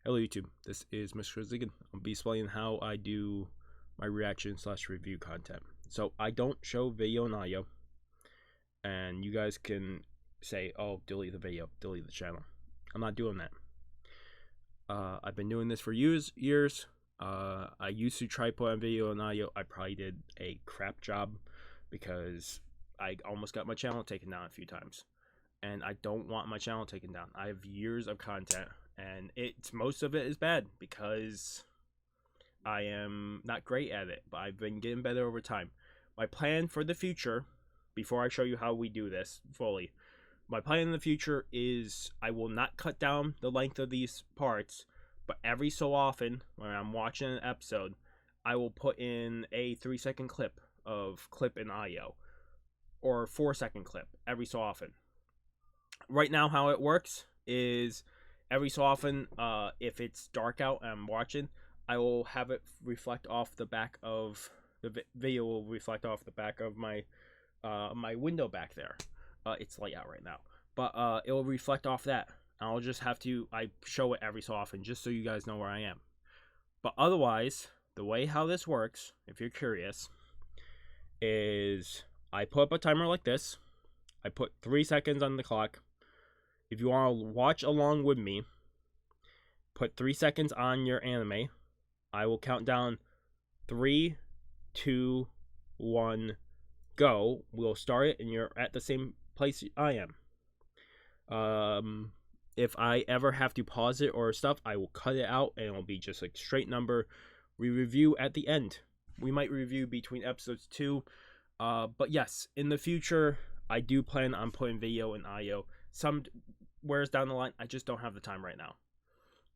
Hello YouTube, this is Mr. Ziggin. I'll be explaining how I do my reaction / review content. So I don't show video and audio, and you guys can say, oh, delete the video, delete the channel. I'm not doing that. I've been doing this for years. I used to try put on video and audio. I probably did a crap job because I almost got my channel taken down a few times, and I don't want my channel taken down. I have years of content, and most of it is bad because I am not great at it, but I've been getting better over time. My plan for the future, before I show you how we do this fully, my plan in the future is I will not cut down the length of these parts, but every so often when I'm watching an episode, I will put in a 3-second clip of clip and audio, or 4-second clip every so often. Right now, how it works is every so often, if it's dark out and I'm watching, I will have it reflect off the back of the video. Will reflect off the back of my my window back there. It's light out right now, but it will reflect off that. I'll just have to show it every so often just so you guys know where I am. But otherwise, the way how this works, if you're curious, is I put up a timer like this. I put 3 seconds on the clock. If you want to watch along with me, put 3 seconds on your anime. I will count down 3, 2, 1, go. We'll start it, and you're at the same place I am. If I ever have to pause it or stuff, I will cut it out, and it'll be just a straight number. We review at the end. We might review between episodes too. But yes, in the future, I do plan on putting video and audio. Somewheres down the line, I just don't have the time right now.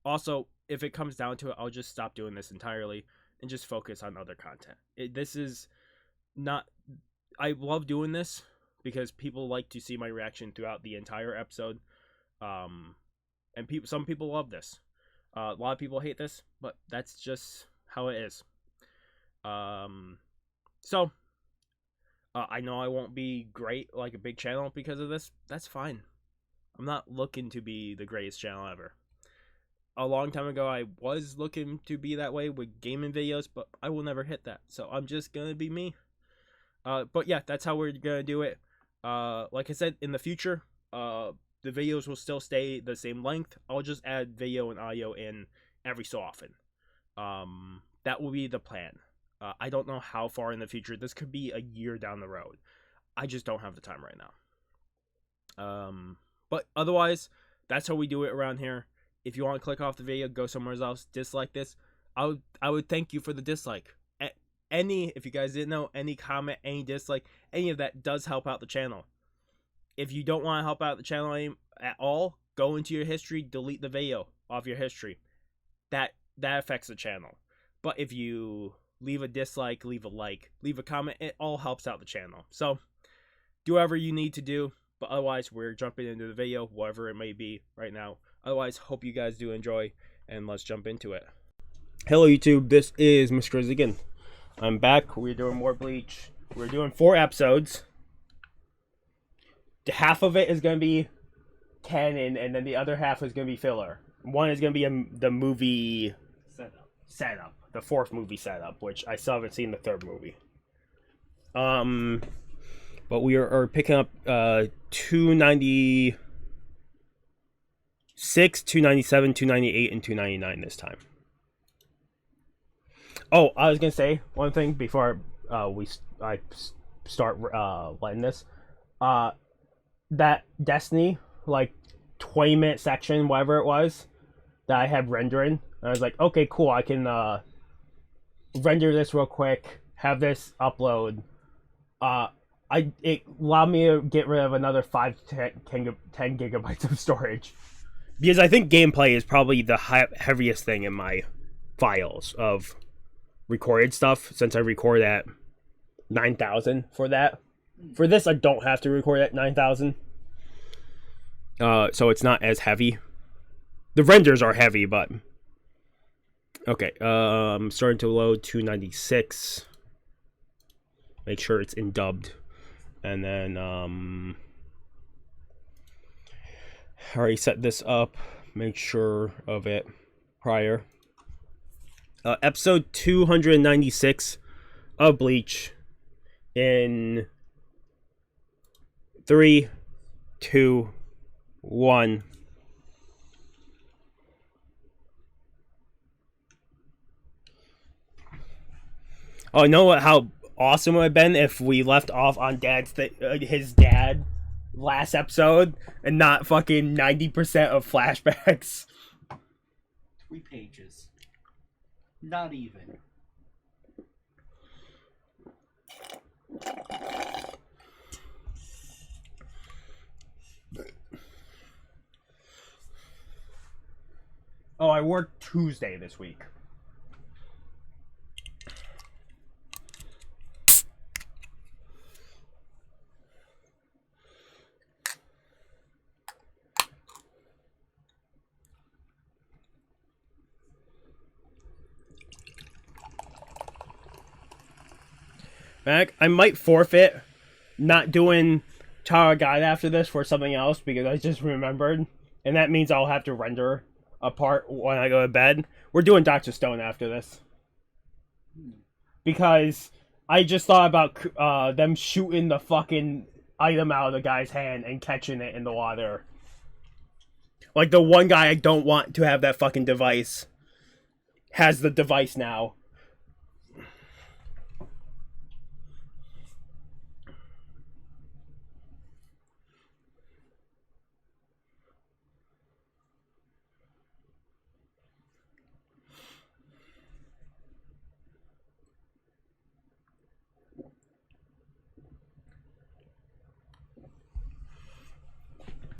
Also, if it comes down to it, I'll just stop doing this entirely and just focus on other content. This is not... I love doing this because people like to see my reaction throughout the entire episode. And some people love this. A lot of people hate this, but that's just how it is. I know I won't be great like a big channel because of this. That's fine. I'm not looking to be the greatest channel ever. A long time ago, I was looking to be that way with gaming videos, but I will never hit that. So I'm just gonna be me. But yeah, that's how we're gonna do it. Like I said, in the future, the videos will still stay the same length. I'll just add video and audio in every so often. That will be the plan. I don't know how far in the future. This could be a year down the road. I just don't have the time right now. But otherwise, that's how we do it around here. If you want to click off the video, go somewhere else, dislike this, I would thank you for the dislike. If you guys didn't know, any comment, any dislike, any of that does help out the channel. If you don't want to help out the channel at all, go into your history, delete the video off your history. That affects the channel. But if you leave a dislike, leave a like, leave a comment, it all helps out the channel. So do whatever you need to do. But otherwise, we're jumping into the video, whatever it may be right now. Otherwise, hope you guys do enjoy, and let's jump into it. Hello YouTube, this is Mr. Ziggin. I'm back. We're doing more Bleach. We're doing 4 episodes. Half of it is going to be canon, and then the other half is going to be filler. One is going to be the movie setup. The 4th movie setup, which I still haven't seen the 3rd movie. But we are picking up 296, 297, 298, and 299 this time. Oh, I was gonna say one thing before I start letting this. That Destiny, like 20-minute section, whatever it was, that I had rendering. I was like, okay, cool. I can render this real quick, have this upload. It allowed me to get rid of another 5 to 10 gigabytes of storage, because I think gameplay is probably the heaviest thing in my files of recorded stuff, since I record at 9,000 for that. For this, I don't have to record at 9,000, so it's not as heavy. The renders are heavy, but okay. I'm starting to load 296. Make sure it's in dubbed, and then I already set this up. Make sure of it prior. Episode 296 of Bleach in 3, 2, 1. Oh, you know what? How awesome it would have been if we left off on his dad last episode and not fucking 90% of flashbacks. 3 pages. Not even. Oh, I worked Tuesday this week. Mac, I might forfeit not doing Tower Guide after this for something else because I just remembered. And that means I'll have to render a part when I go to bed. We're doing Dr. Stone after this. Because I just thought about them shooting the fucking item out of the guy's hand and catching it in the water. Like the one guy I don't want to have that fucking device has the device now.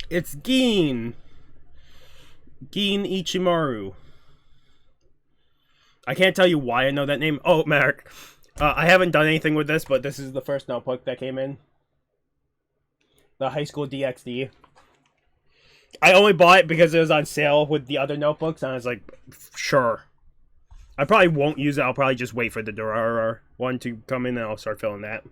It's Gin Ichimaru. I can't tell you why I know that name. Oh, Merrick. I haven't done anything with this, but this is the first notebook that came in. The High School DxD. I only bought it because it was on sale with the other notebooks, and I was like, sure. I probably won't use it. I'll probably just wait for the Durara one to come in, and I'll start filling that.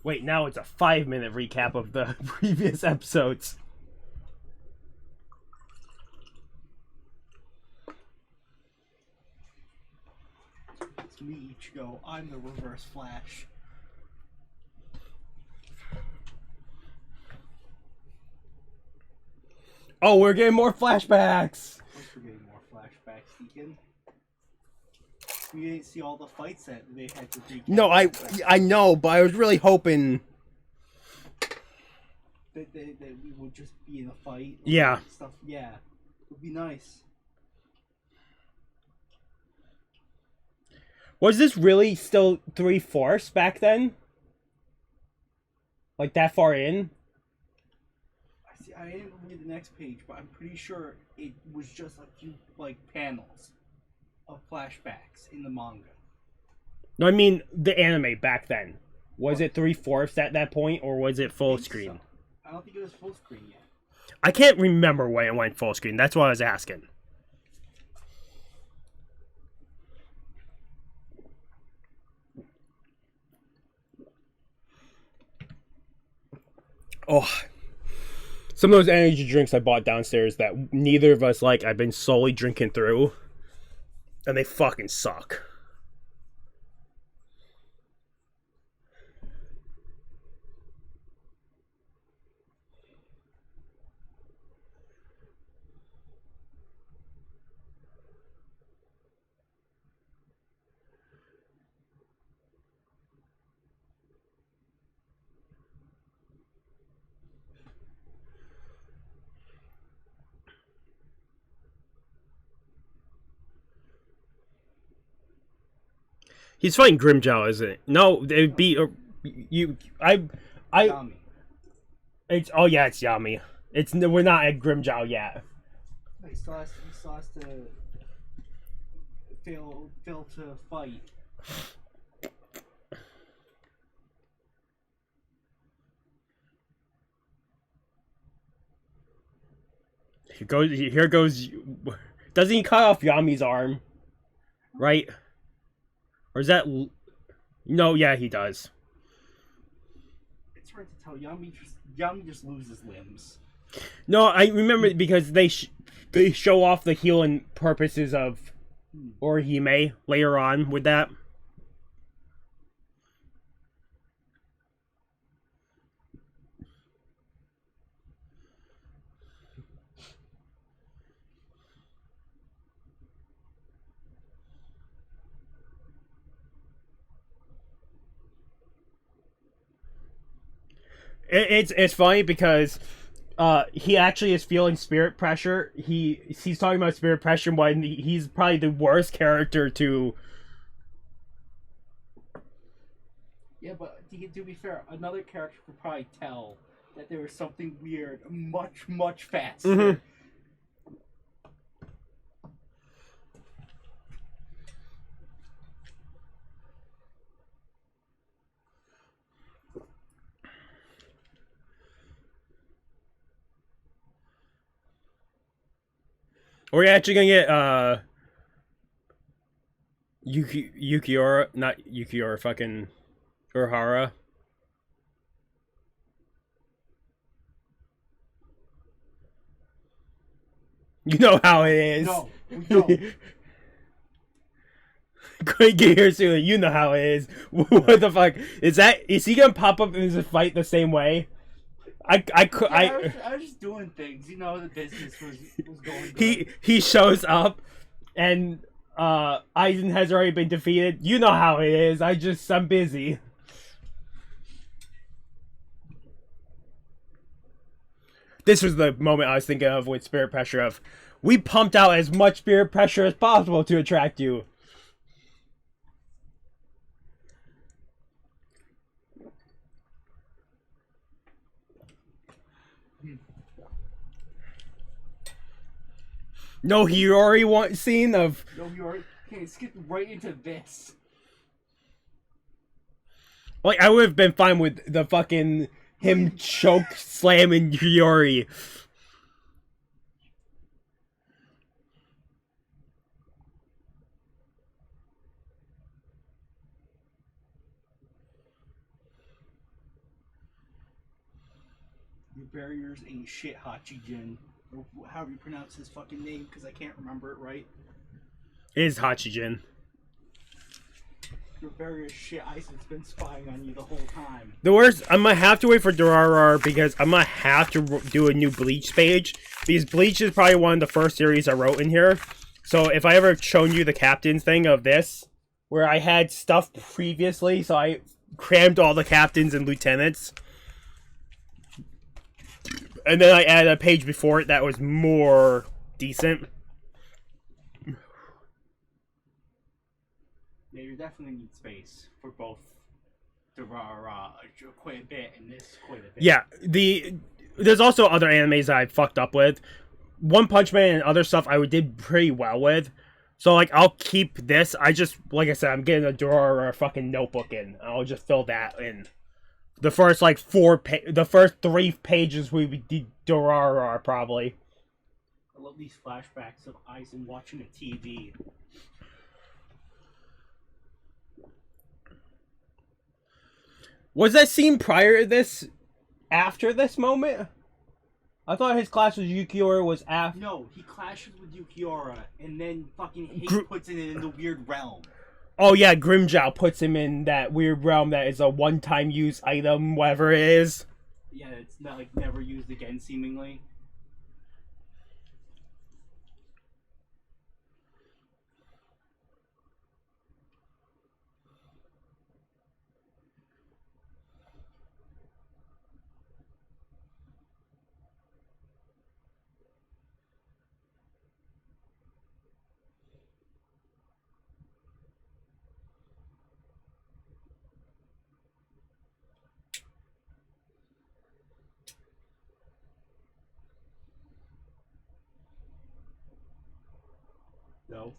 Wait, now it's a 5-minute recap of the previous episodes. It's me, Ichigo. I'm the Reverse Flash. Oh, we're getting more flashbacks! Of course we're getting more flashbacks, Deacon. We didn't see all the fights that they had to recap. No, I know, but I was really hoping that we would just be in a fight. Yeah. Stuff. Yeah. It would be nice. Was this really still 3/4 back then? Like that far in? I didn't read the next page, but I'm pretty sure it was just a few panels of flashbacks in the manga. No, I mean the anime back then. Was it 3/4 at that point, or was it full screen? So. I don't think it was full screen yet. I can't remember when it went full screen. That's what I was asking. Oh, some of those energy drinks I bought downstairs that neither of us like, I've been slowly drinking through, and they fucking suck. He's fighting Grimjow, isn't it? No, it'd be Yami. It's it's Yami. We're not at Grimjow yet. He still has to fail to fight. Here goes. Doesn't he cut off Yami's arm? Right? Or is that... No, yeah, he does. It's hard to tell. Yami just loses limbs. No, I remember because they show off the healing purposes of Orihime later on with that. It's funny because he actually is feeling spirit pressure. He's talking about spirit pressure when he's probably the worst character to. Yeah, but to be fair, another character could probably tell that there was something weird much faster. Mm-hmm. We're actually gonna get Yukiora, not Yukiora, fucking Urahara. You know how it is. No, we don't. Couldn't get here soon. You know how it is. What the fuck is that? Is he gonna pop up in this fight the same way? I was just doing things. You know, the business was going good. Good. He shows up, and Aizen has already been defeated. You know how it is. I'm busy. This was the moment I was thinking of with spirit pressure. Of we pumped out as much spirit pressure as possible to attract you. No Hiyori scene of... No Hiyori? Okay, skip right into this. Like, I would have been fine with the fucking... him choke slamming Hiyori. Your barriers ain't shit, Hachijin. Or however you pronounce his fucking name, because I can't remember it right. It is Hachijin. Your barriers shit, Aizen's been spying on you the whole time. The worst, I'm gonna have to wait for Durarara because I'm gonna have to do a new Bleach page. Because Bleach is probably one of the first series I wrote in here. So if I ever shown you the captains thing of this, where I had stuff previously, so I crammed all the captains and lieutenants. And then I added a page before it that was more decent. Yeah, you definitely need space for both Durarara quite a bit and this quite a bit. Yeah, there's also other animes that I fucked up with. One Punch Man and other stuff I did pretty well with. So, like, I'll keep this. I just, like I said, I'm getting a Durarara fucking notebook in. I'll just fill that in. The first, like, the first 3 pages we did Durarara, probably. I love these flashbacks of Aizen watching a TV. Was that scene prior to this? After this moment? I thought his clash with Yukiora was after. No, he clashes with Yukiora, and then fucking Hate puts it in the weird realm. Oh yeah, Grimjow puts him in that weird realm that is a one-time use item, whatever it is. Yeah, it's not like never used again, seemingly. No.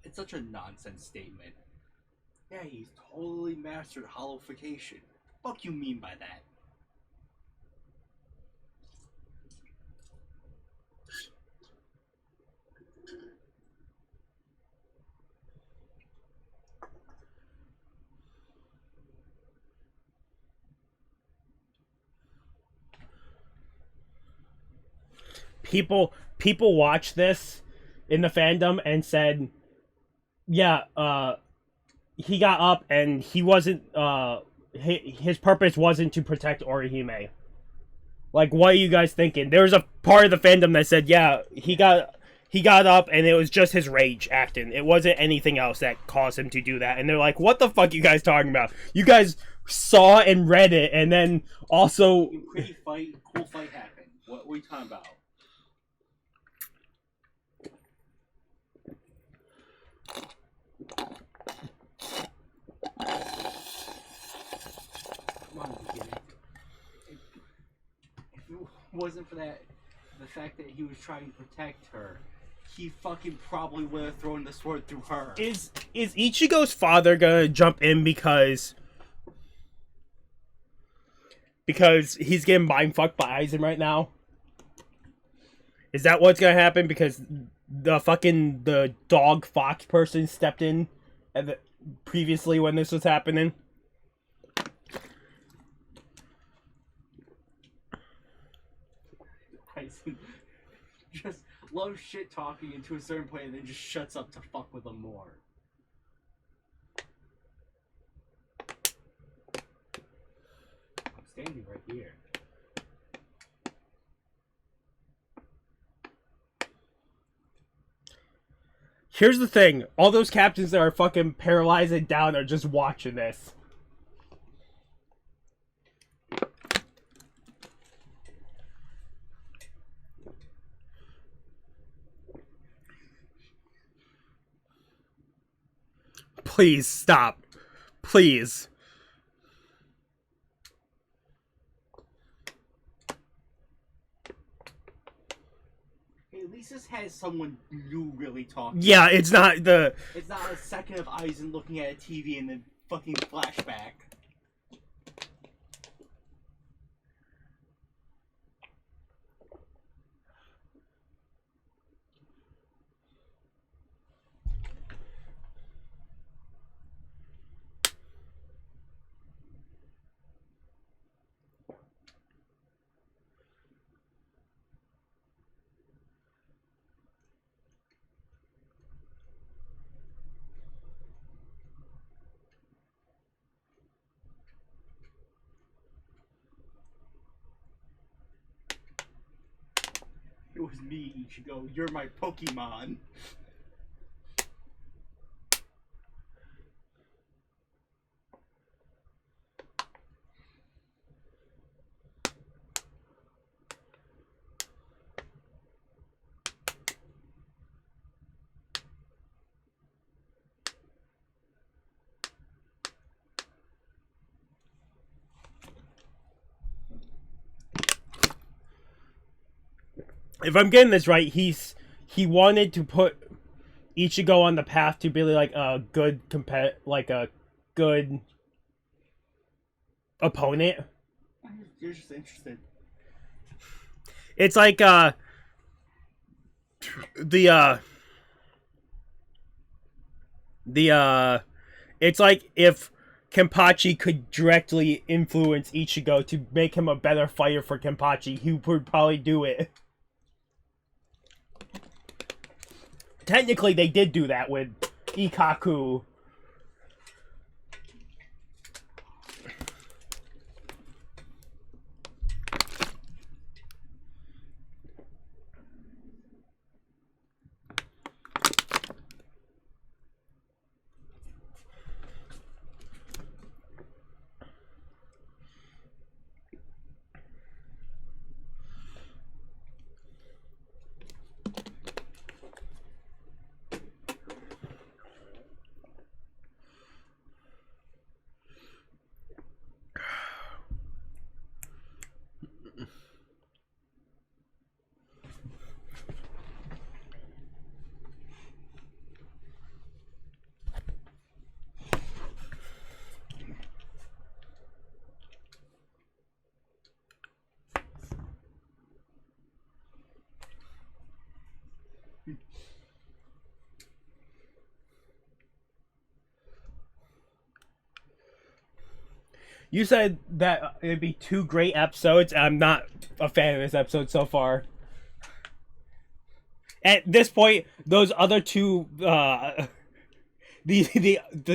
It's such a nonsense statement. Yeah, he's totally mastered hollowification. Fuck you mean by that? people watched this in the fandom and said, yeah, he got up and he wasn't his purpose wasn't to protect Orihime. Like, what are you guys thinking? There was a part of the fandom that said, yeah, he got up and it was just his rage acting. It wasn't anything else that caused him to do that. And they're like, what the fuck are you guys talking about? You guys saw and read it, and then also cool fight happened. What are you talking about? Come on, beginning. If it wasn't for the fact that he was trying to protect her, he fucking probably would have thrown the sword through her. Is Ichigo's father gonna jump in because he's getting mind fucked by Aizen right now? Is that what's gonna happen? Because the dog fox person stepped in previously when this was happening? Aizen just loves shit talking into a certain point and then just shuts up to fuck with them more. I'm standing right here. Here's the thing. All those captains that are fucking paralyzed and down are just watching this. Please stop. Please. Hey, at least this has someone you really talk to. Yeah, it's not a second of Aizen looking at a TV and then fucking flashback. It was me, Ichigo. You're my Pokemon. If I'm getting this right, he wanted to put Ichigo on the path to be like a good good opponent. You're just interested. It's like it's like if Kenpachi could directly influence Ichigo to make him a better fighter for Kenpachi, he would probably do it. Technically, they did do that with Ikkaku. You said that it'd be 2 great episodes. I'm not a fan of this episode so far. At this point, those other two, the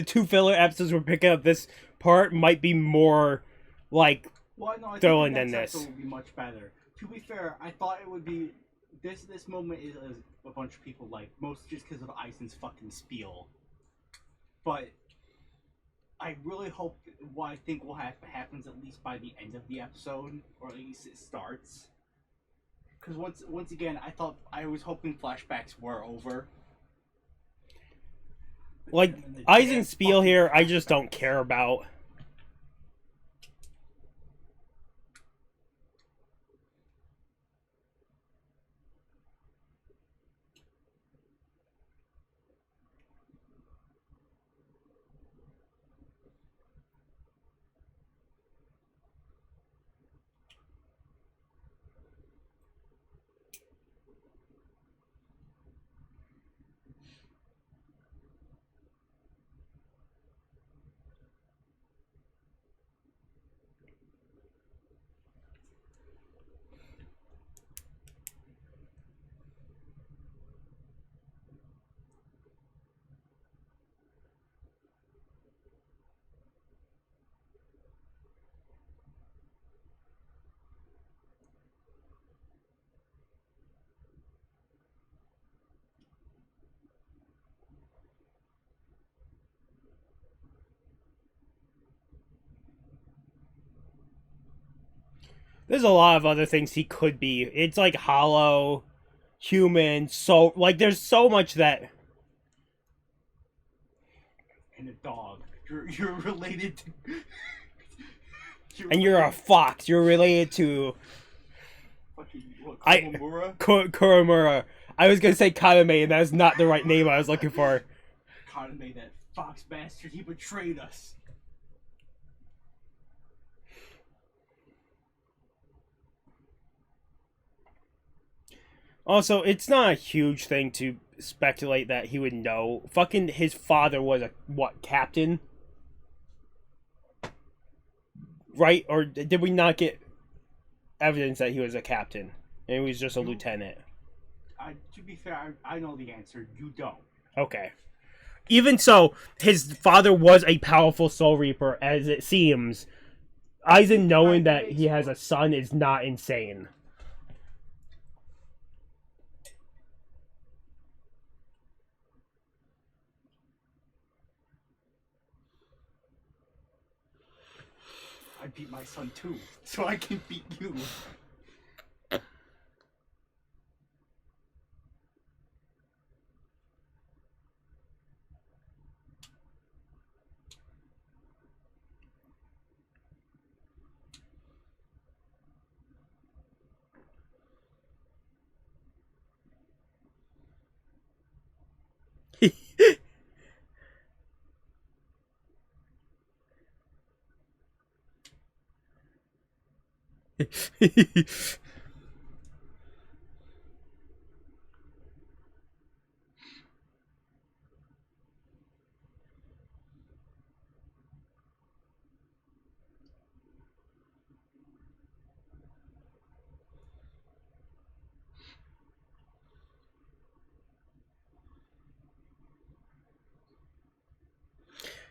two filler episodes we're picking up this part might be more like Well, no, I think the thrilling than next this. episode will be much better. To be fair, I thought it would be this moment is a bunch of people like most just because of Aizen's fucking spiel. But I really hope what I think will happens at least by the end of the episode, or at least it starts. Because once again, I was hoping flashbacks were over. Like Aizen's spiel here, I just don't care about. There's a lot of other things he could be. It's like hollow, human, so like there's so much that. And a dog. You're related to. You're a fox. You're related to. Fucking what? Komamura? Kuromura. I was gonna say Kaname, and that's not the right name I was looking for. Kaname, that fox bastard. He betrayed us. Also, it's not a huge thing to speculate that he would know. Fucking his father was a captain? Right? Or did we not get evidence that he was a captain and he was just a lieutenant? To be fair, I know the answer. You don't. Okay. Even so, his father was a powerful Soul Reaper, as it seems. Aizen knowing that he has a son is not insane. I beat my son too, so I can beat you.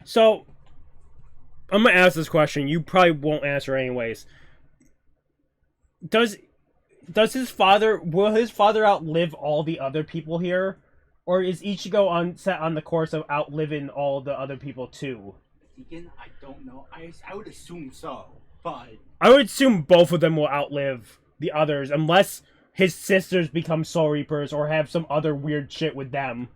So, I'm gonna ask this question. You probably won't answer anyways. Does his father will his father outlive all the other people here, or is Ichigo set on the course of outliving all the other people too? Again, I don't know. I would assume so, but I would assume both of them will outlive the others, unless his sisters become Soul Reapers or have some other weird shit with them.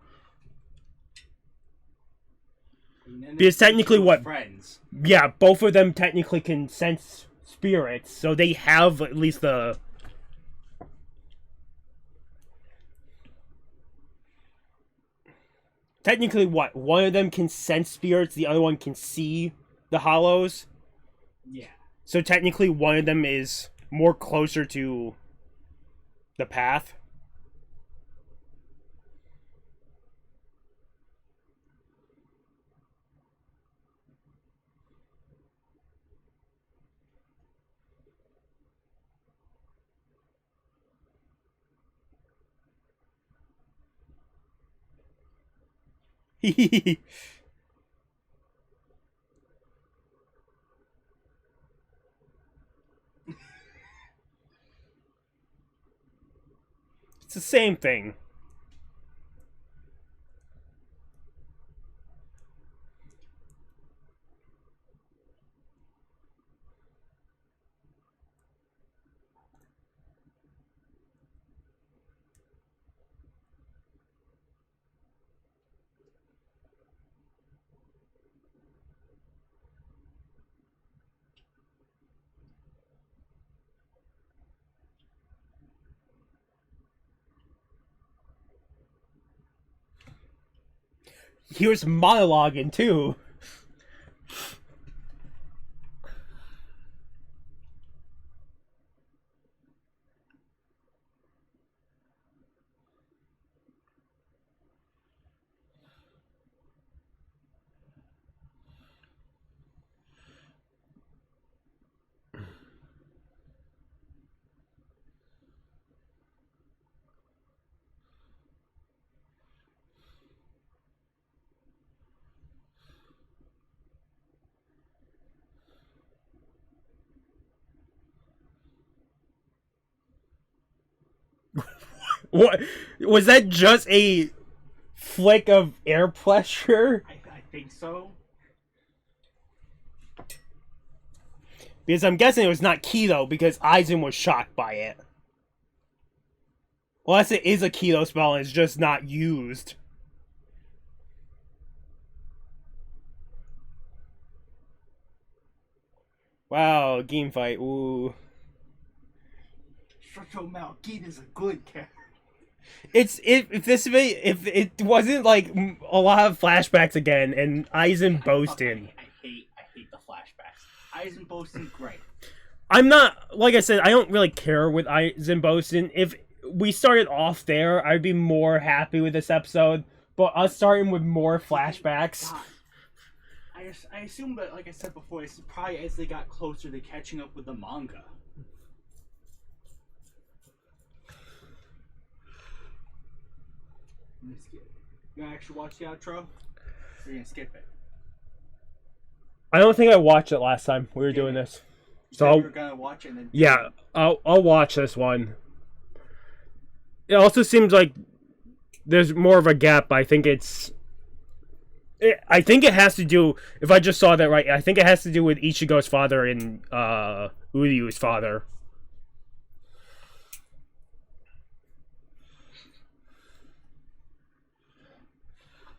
Because technically, friends. Yeah, both of them technically can sense spirits, so they have at least the. Technically, one of them can sense spirits, the other one can see the hollows. Yeah. So technically, one of them is more closer to the path. It's the same thing. He was monologuing too. What was that? Just a flick of air pressure? I think so. Because I'm guessing it was not Kido, because Aizen was shocked by it. Unless it is a Kido spell and it's just not used. Wow, game fight. Ooh. Shoujo Malgit is a good character. If it wasn't like a lot of flashbacks again and Aizen boasting. I hate the flashbacks. Aizen boasting, great. I'm not, like I said, I don't really care with Aizen boasting. If we started off there, I'd be more happy with this episode. But us starting with more flashbacks. God. I assume that, like I said before, it's probably as they got closer to catching up with the manga. I'm gonna skip it. You gonna actually watch the outro? Or you gonna skip it? I don't think I watched it last time we were doing this. So you're gonna watch it and then... Yeah, I'll watch this one. It also seems like there's more of a gap. I think it has to do, if I just saw that right, I think it has to do with Ichigo's father and Uryu's father.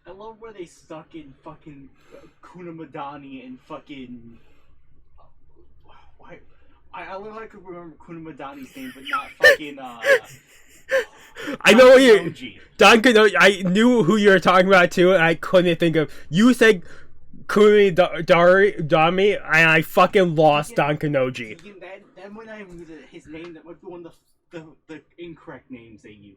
I love where they stuck in fucking Kunamadani and fucking... Why? I love how I could remember Kunamadani's name, but not fucking, I know what you're... Dankanoji, I knew who you were talking about too, and I couldn't think of... You said Kunidami, and I fucking lost Dankanoji. Then when I knew his name, that might be one of the incorrect names they use.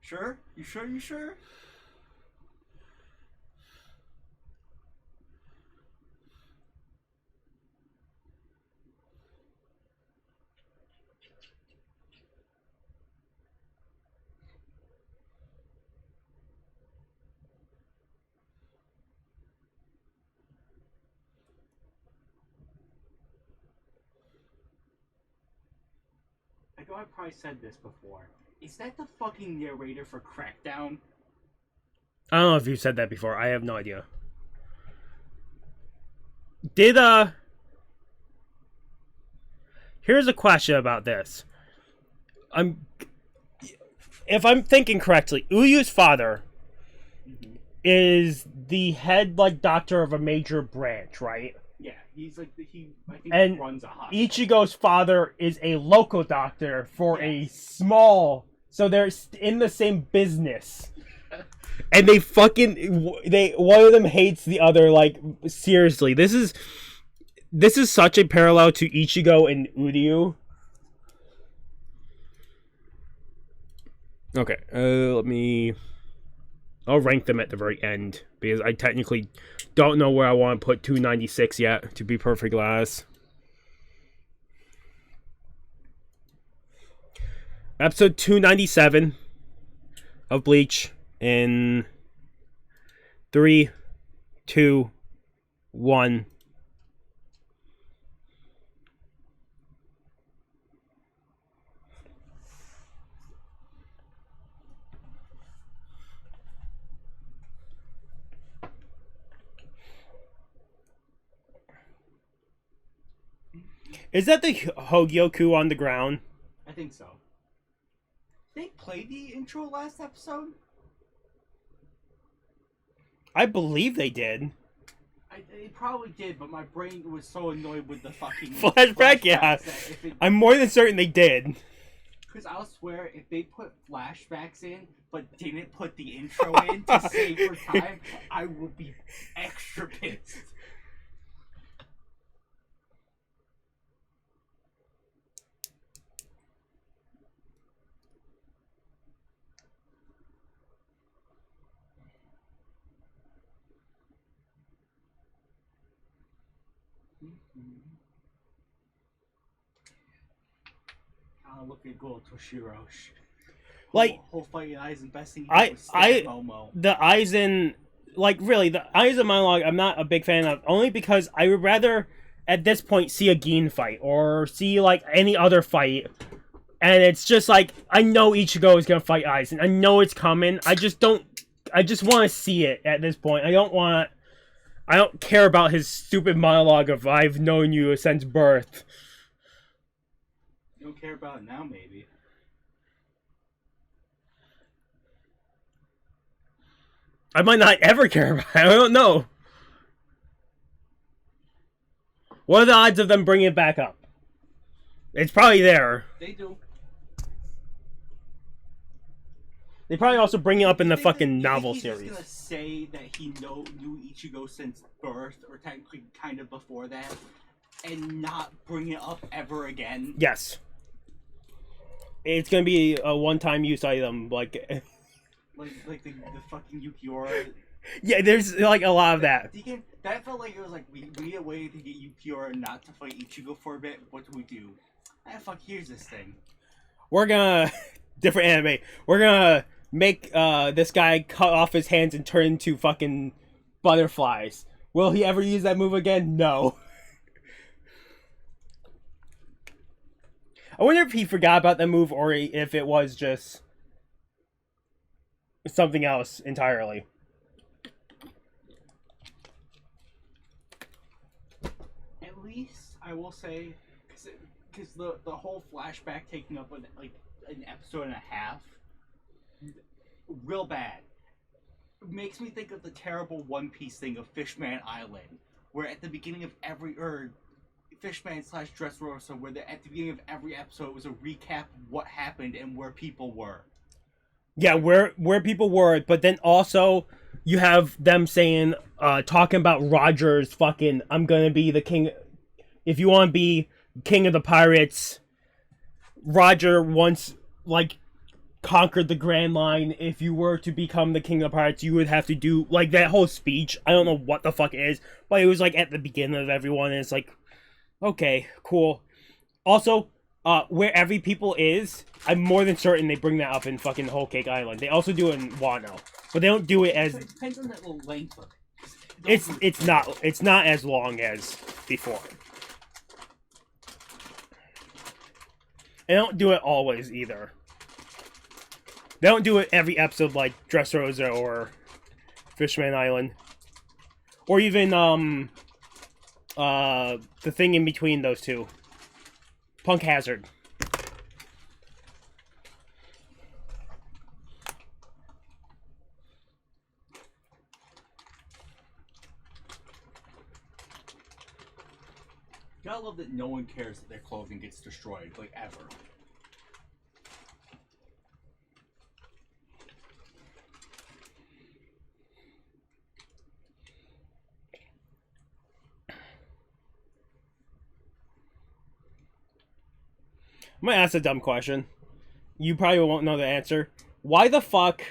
Sure? You sure? You sure? I know I probably said this before. Is that the fucking narrator for Crackdown? I don't know if you said that before. I have no idea. Here's a question about this. If I'm thinking correctly, Uyu's father is the head, like, doctor of a major branch, right? Yeah, he's like, I think and he runs a hospital. Ichigo's father is a local doctor for a small... So they're in the same business. And one of them hates the other, like, seriously. This is such a parallel to Ichigo and Uryu. Okay, I'll rank them at the very end, because I technically don't know where I want to put 296 yet, to be perfectly honest. Episode 297 of Bleach in 3, 2, 1. Is that the Hogyoku on the ground? I think so. They played the intro last episode? I believe they did. They probably did, but my brain was so annoyed with the fucking Flashback, yeah. I'm more than certain they did. Because I'll swear, if they put flashbacks in, but didn't put the intro in to save for time, I will be extra pissed. Look at Gold Toshiro. Like whole fight in Aizen best thing the Aizen, like really the Aizen monologue I'm not a big fan of, only because I would rather at this point see a Gin fight or see like any other fight, and it's just like I know Ichigo is gonna fight Aizen. I know it's coming. I just want to see it at this point. I don't care about his stupid monologue of I've known you since birth. You don't care about it now, maybe. I might not ever care about it. I don't know. What are the odds of them bringing it back up? It's probably there. They do. They probably also bring it up in the fucking novel he's series. He's gonna say that he knew Ichigo since birth, or technically kind of before that, and not bring it up ever again. Yes. It's gonna be a one-time use item, like the fucking Yukiora. Yeah, there's like a lot of that. That felt like it was like we need a way to get Yukiora not to fight Ichigo for a bit. What do we do? Ah, fuck, here's this thing. We're gonna different anime. We're gonna make this guy cut off his hands and turn into fucking butterflies. Will he ever use that move again? No. I wonder if he forgot about that move or if it was just something else entirely. At least, I will say, because the whole flashback taking up an episode and a half, real bad. It makes me think of the terrible One Piece thing of Fishman Island, where at the beginning of every Fishman / Dressrosa, where at the beginning of every episode was a recap of what happened and where people were. Yeah, where people were, but then also you have them saying, talking about Roger's fucking, I'm gonna be the king. If you want to be king of the pirates, Roger once like conquered the Grand Line. If you were to become the king of the pirates, you would have to do like that whole speech. I don't know what the fuck it is, but it was like at the beginning of everyone, and it's like, okay, cool. Also, where every people is, I'm more than certain they bring that up in fucking Whole Cake Island. They also do it in Wano, but they don't do it as. It depends on that little length of it. It's not as long as before. They don't do it always either. They don't do it every episode like Dressrosa or Fishman Island, or even the thing in between those two, Punk Hazard. Gotta love that no one cares that their clothing gets destroyed, like, ever. I'm gonna ask a dumb question. You probably won't know the answer. Why the fuck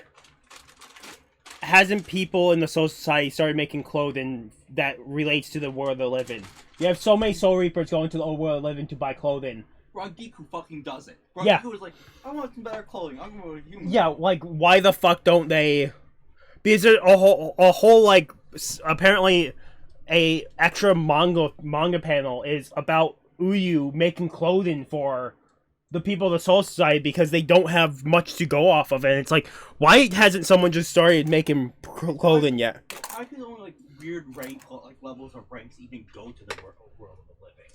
hasn't people in the Soul Society started making clothing that relates to the world they live in? You have so many Soul Reapers going to the old world living to buy clothing. Rangiku fucking does it. Rangiku Yeah. is like, I want some better clothing. I'm gonna wear a human. Yeah, like, why the fuck don't they... Because there's a whole like, apparently, a extra manga panel is about Uyu making clothing for the people of the Soul Society because they don't have much to go off of, and it's like, why hasn't someone just started making clothing yet? How can only like weird rank like levels of ranks even go to the world of the living?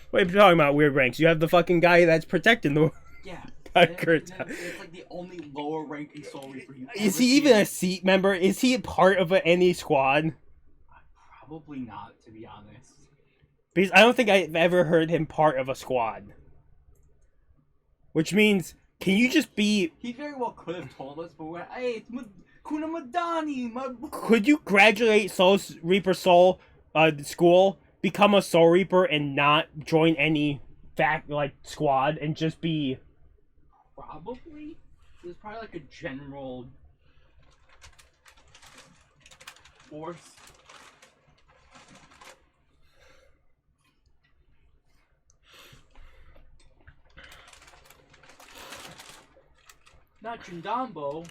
What are you talking about, weird ranks? You have the fucking guy that's protecting the... Yeah. It's like the only lower ranking Soul Reaper you Is he even a seat member? Is he part of any squad? Probably not, to be honest. Because I don't think I've ever heard him part of a squad. Which means, can you just be... He very well could have told us, but we're, hey, it's Kuna Madani, my... Could you graduate Soul Reaper Soul school, become a Soul Reaper, and not join any squad, and just be... Probably. There's probably like a general force. Not Jindambo.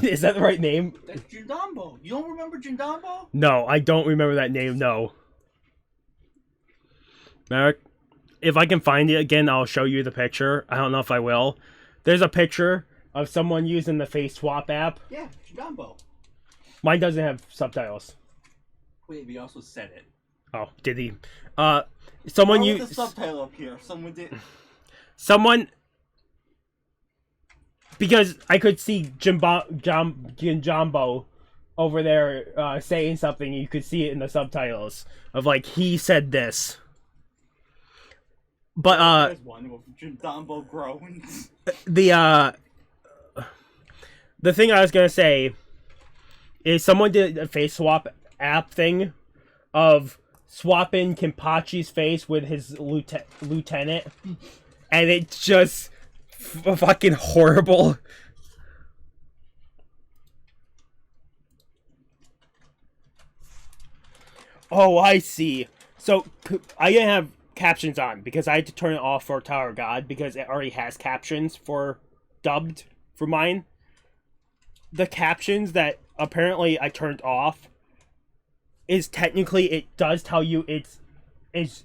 Is that the right name? That's Jindambo. You don't remember Jindambo? No, I don't remember that name, no. Merrick, if I can find it again, I'll show you the picture. I don't know if I will. There's a picture of someone using the face swap app. Yeah, Jindambo. Mine doesn't have subtitles. Wait, we also said it. Oh, did he? Someone used the subtitle up here. Someone did. Someone... Because I could see Jinjambo over there saying something. You could see it in the subtitles of like, he said this. But there's one with Jindambo groans. The thing I was gonna say is someone did a face swap app thing of swapping Kenpachi's face with his lieutenant, and it's just fucking horrible. Oh, I see. So I didn't have captions on because I had to turn it off for Tower of God because it already has captions for dubbed for mine. The captions that apparently I turned off is technically, it does tell you it's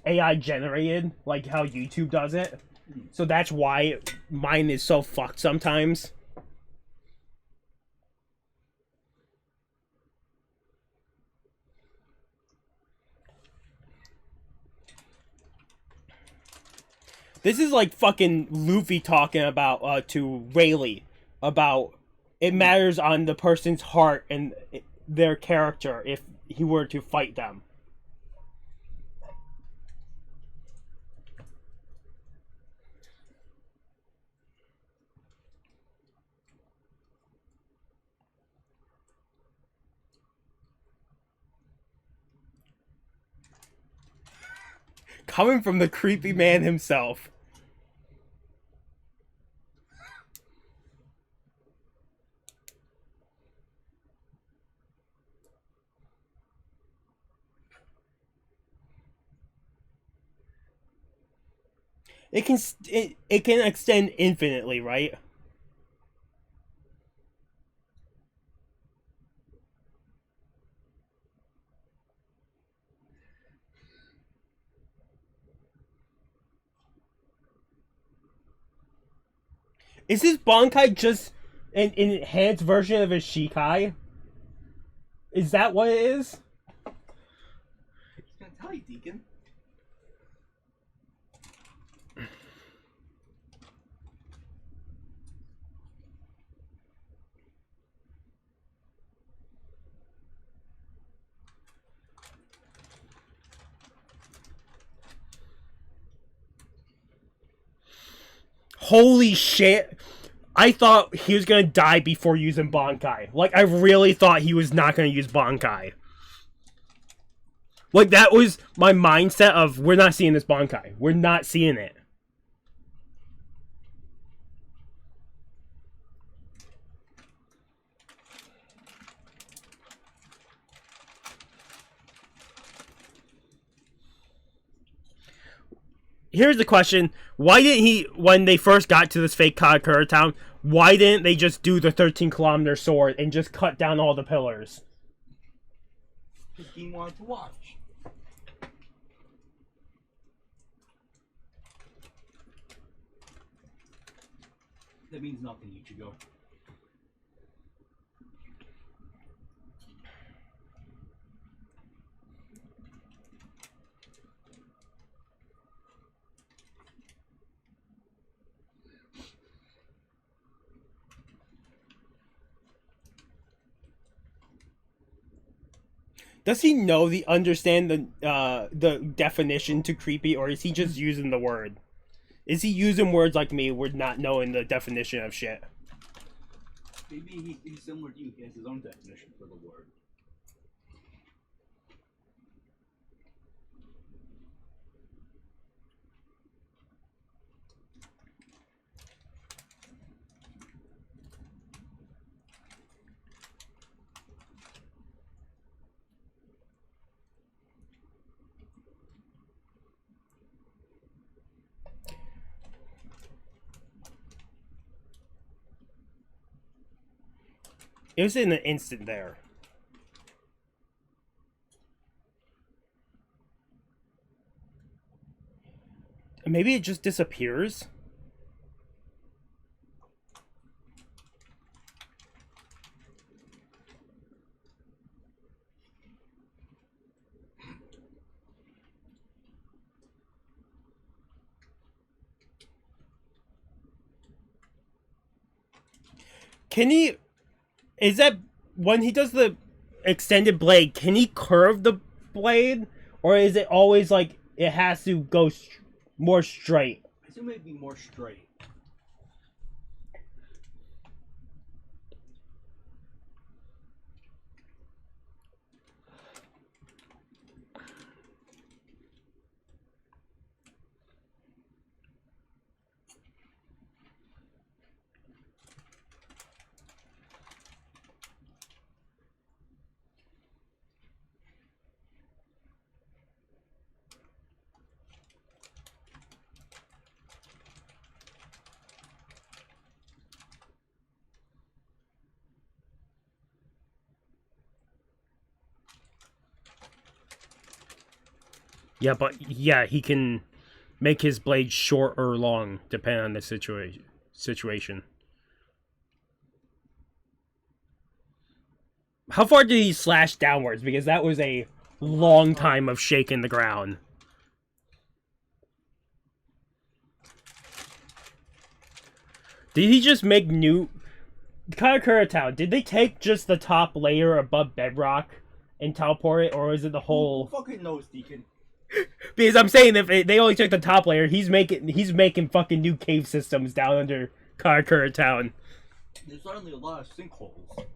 AI generated, like how YouTube does it. So that's why mine is so fucked sometimes. This is like fucking Luffy talking about to Rayleigh about it matters on the person's heart and their character if he were to fight them. Coming from the creepy man himself. It can extend infinitely, right? Is his Bankai just an enhanced version of his Shikai? Is that what it is? He's gonna tell you, Deacon. Holy shit. I thought he was gonna die before using Bankai. Like, I really thought he was not gonna use Bankai. Like, that was my mindset of, we're not seeing this Bankai. We're not seeing it. here's the question: why didn't he, when they first got to this fake Karakura town, why didn't they just do the 13-kilometer sword and just cut down all the pillars? Because Gin wanted to watch. That means nothing, Ichigo. Does he understand the definition to creepy, or is he just using the word? Is he using words like me, with not knowing the definition of shit? Maybe he's similar to you. He has his own definition for the word. It was in an instant there. Maybe it just disappears? Can he... Is that... When he does the extended blade, can he curve the blade? Or is it always like it has to go more straight? I assume it'd be more straight. Yeah, but yeah, he can make his blade short or long, depending on the situation. How far did he slash downwards? Because that was a long time of shaking the ground. Did he just make new... Karakura Town, did they take just the top layer above bedrock and teleport it, or is it the whole... Who fucking knows, Deacon? Because I'm saying if they only took the top layer, he's making fucking new cave systems down under Karakura Town. There's certainly a lot of sinkholes.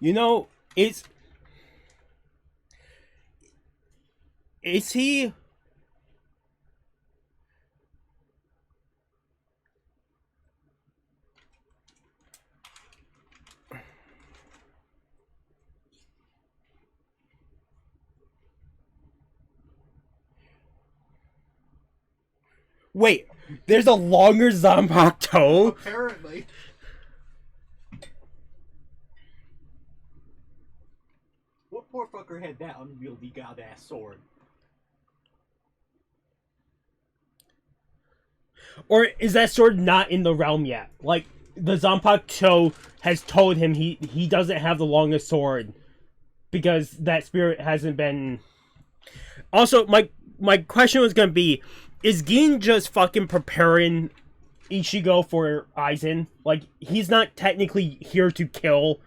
You know, is he... Wait, there's a longer Zanpakuto toe? Apparently. What poor fucker had that unwieldy god-ass sword? Or is that sword not in the realm yet? Like, the Zanpakuto has told him he doesn't have the longest sword because that spirit hasn't been... Also, my question was gonna be, is Gin just fucking preparing Ichigo for Aizen? Like, he's not technically here to kill,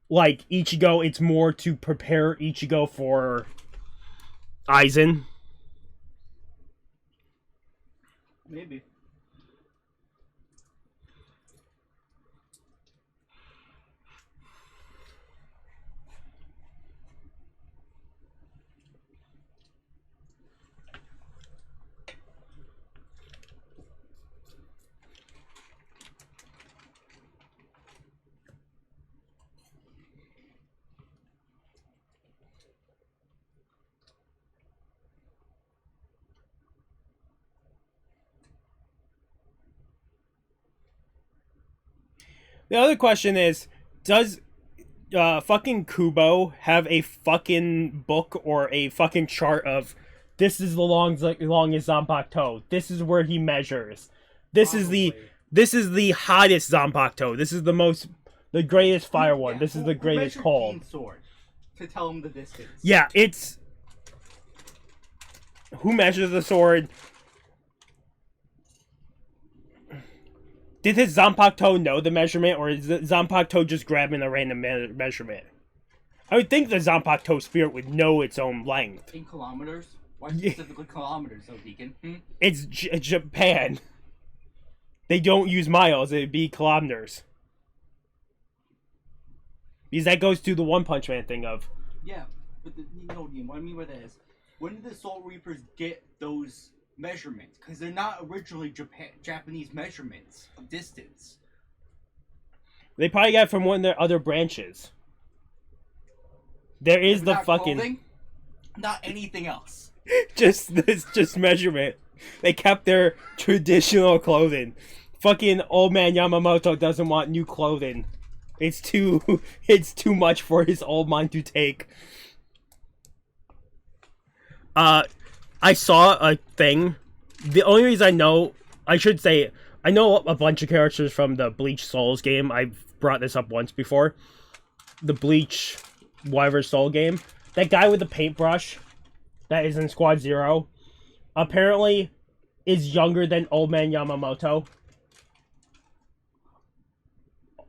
like, Ichigo. It's more to prepare Ichigo for Aizen. Maybe. The other question is, does fucking Kubo have a fucking book or a fucking chart of this is the longest Zanpakuto. This is where he measures. This is the Probably. this is the hottest Zanpakuto. This is the greatest fire one. Yeah, This is the who greatest measured cold. Pain's sword to tell him the distance? Yeah, it's who measures the sword. Did his Zanpakuto know the measurement, or is the Zanpakuto just grabbing a random measurement? I would think the Zanpakuto spirit would know its own length. In kilometers? Why specifically kilometers, though, Deacon? It's Japan. They don't use miles, it'd be kilometers. Because that goes to the One Punch Man thing of... Yeah, but you know what I mean by that is, when did the Soul Reapers get those measurements? Because they're not originally Japanese measurements of distance. They probably got it from one of their other branches. There is the Not fucking... clothing, not anything else. just measurement. They kept their traditional clothing. Fucking old man Yamamoto doesn't want new clothing. It's too much for his old mind to take. I saw a thing. The only reason I know a bunch of characters from the Bleach Souls game. I've brought this up once before. The Bleach whatever Soul game. That guy with the paintbrush that is in Squad Zero apparently is younger than Old Man Yamamoto.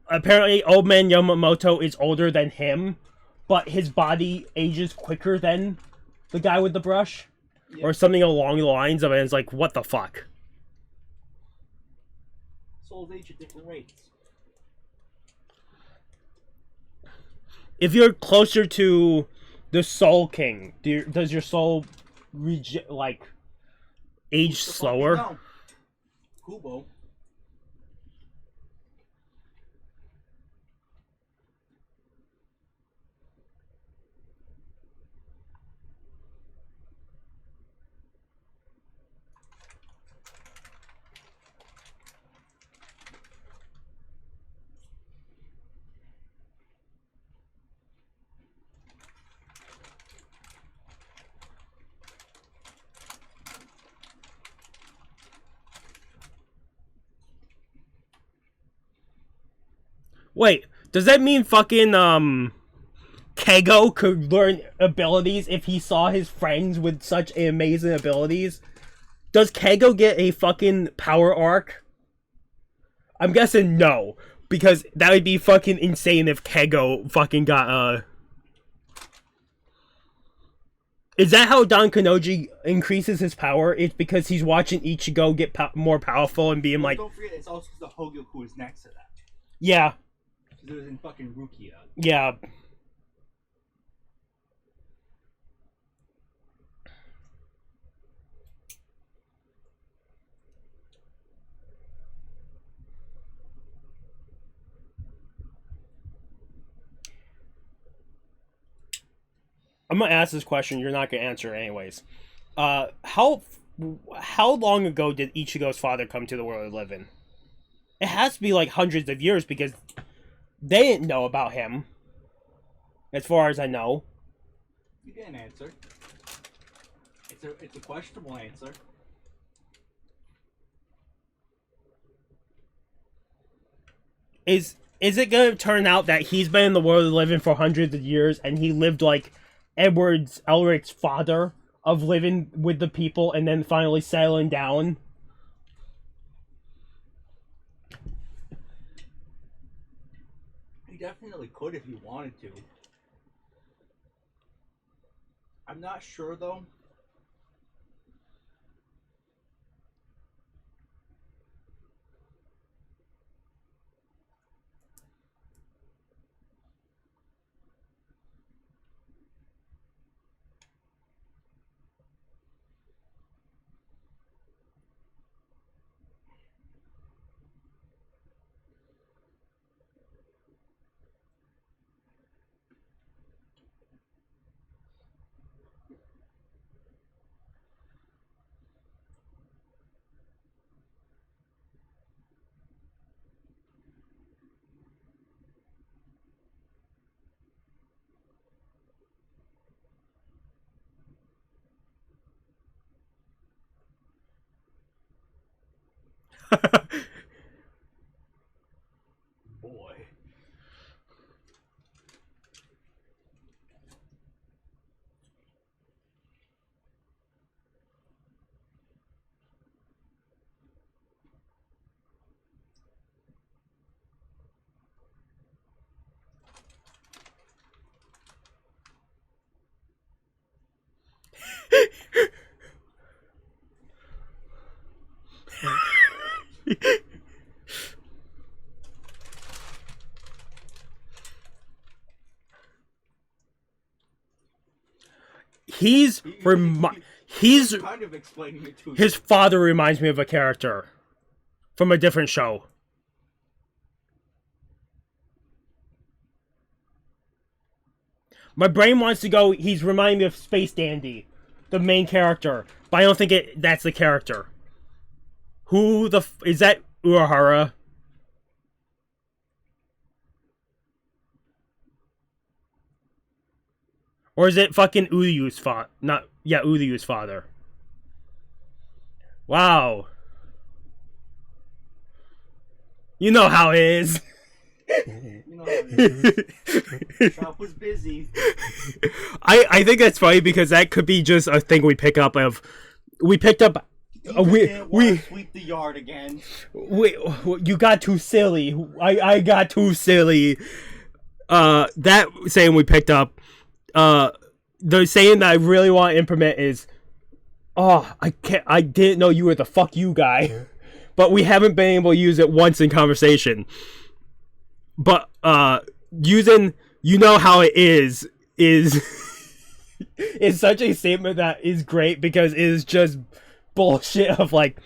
Apparently, Old Man Yamamoto is older than him, but his body ages quicker than the guy with the brush. Yep. Or something along the lines of it. It's like, what the fuck? Souls age at different rates. If you're closer to the Soul King, does your soul age slower? No. Kubo. Wait, does that mean fucking Kego could learn abilities if he saw his friends with such amazing abilities? Does Kego get a fucking power arc? I'm guessing no, because that would be fucking insane if Kego fucking got Is that how Don Kanoji increases his power? It's because he's watching Ichigo get more powerful and being like... Don't forget, it's also because the Hogyoku is next to that. Yeah. Because it was in fucking Rukia. Yeah. I'm gonna ask this question. You're not gonna answer it anyways. How long ago did Ichigo's father come to the world to live in? It has to be like hundreds of years because they didn't know about him. As far as I know. You didn't answer. It's a questionable answer. Is it gonna turn out that he's been in the world living for hundreds of years and he lived like Elric's father of living with the people and then finally settling down? He definitely could if he wanted to. I'm not sure though. Boy. He's kind of explaining it to me. his father reminds me of a character from a different show. My brain wants to go, he's reminding me of Space Dandy, the main character, but I don't think that's the character. Who is that? Urahara? Or is it fucking Uryu's father? Uryu's father. Wow. You know how it is. You know how it is. Shop was busy. I think that's funny because that could be just a thing we pick up of. We picked up. We sweep the yard again. You got too silly. I got too silly. That saying we picked up. The saying that I really want to implement is, oh, I didn't know you were the fuck you guy, but we haven't been able to use it once in conversation. But using you know how it is is such a statement that is great because it is just bullshit of like,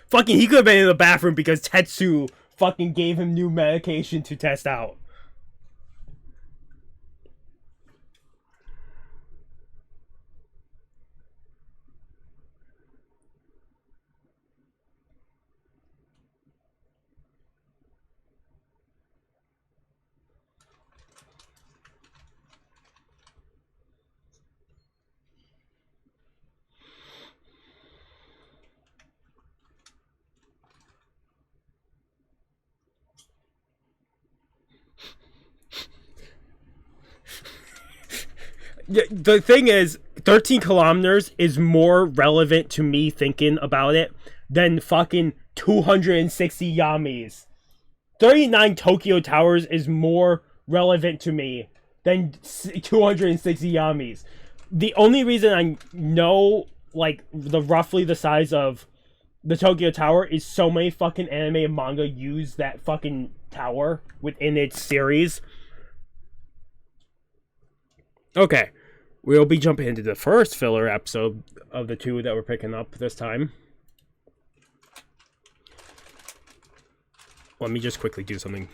fucking he could have been in the bathroom because Tetsu fucking gave him new medication to test out. Yeah, the thing is, 13 kilometers is more relevant to me thinking about it than fucking 260 Yamis. 39 Tokyo Towers is more relevant to me than 260 Yamis. The only reason I know, like, roughly the size of the Tokyo Tower is so many fucking anime and manga use that fucking tower within its series. Okay, we'll be jumping into the first filler episode of the two that we're picking up this time. Let me just quickly do something.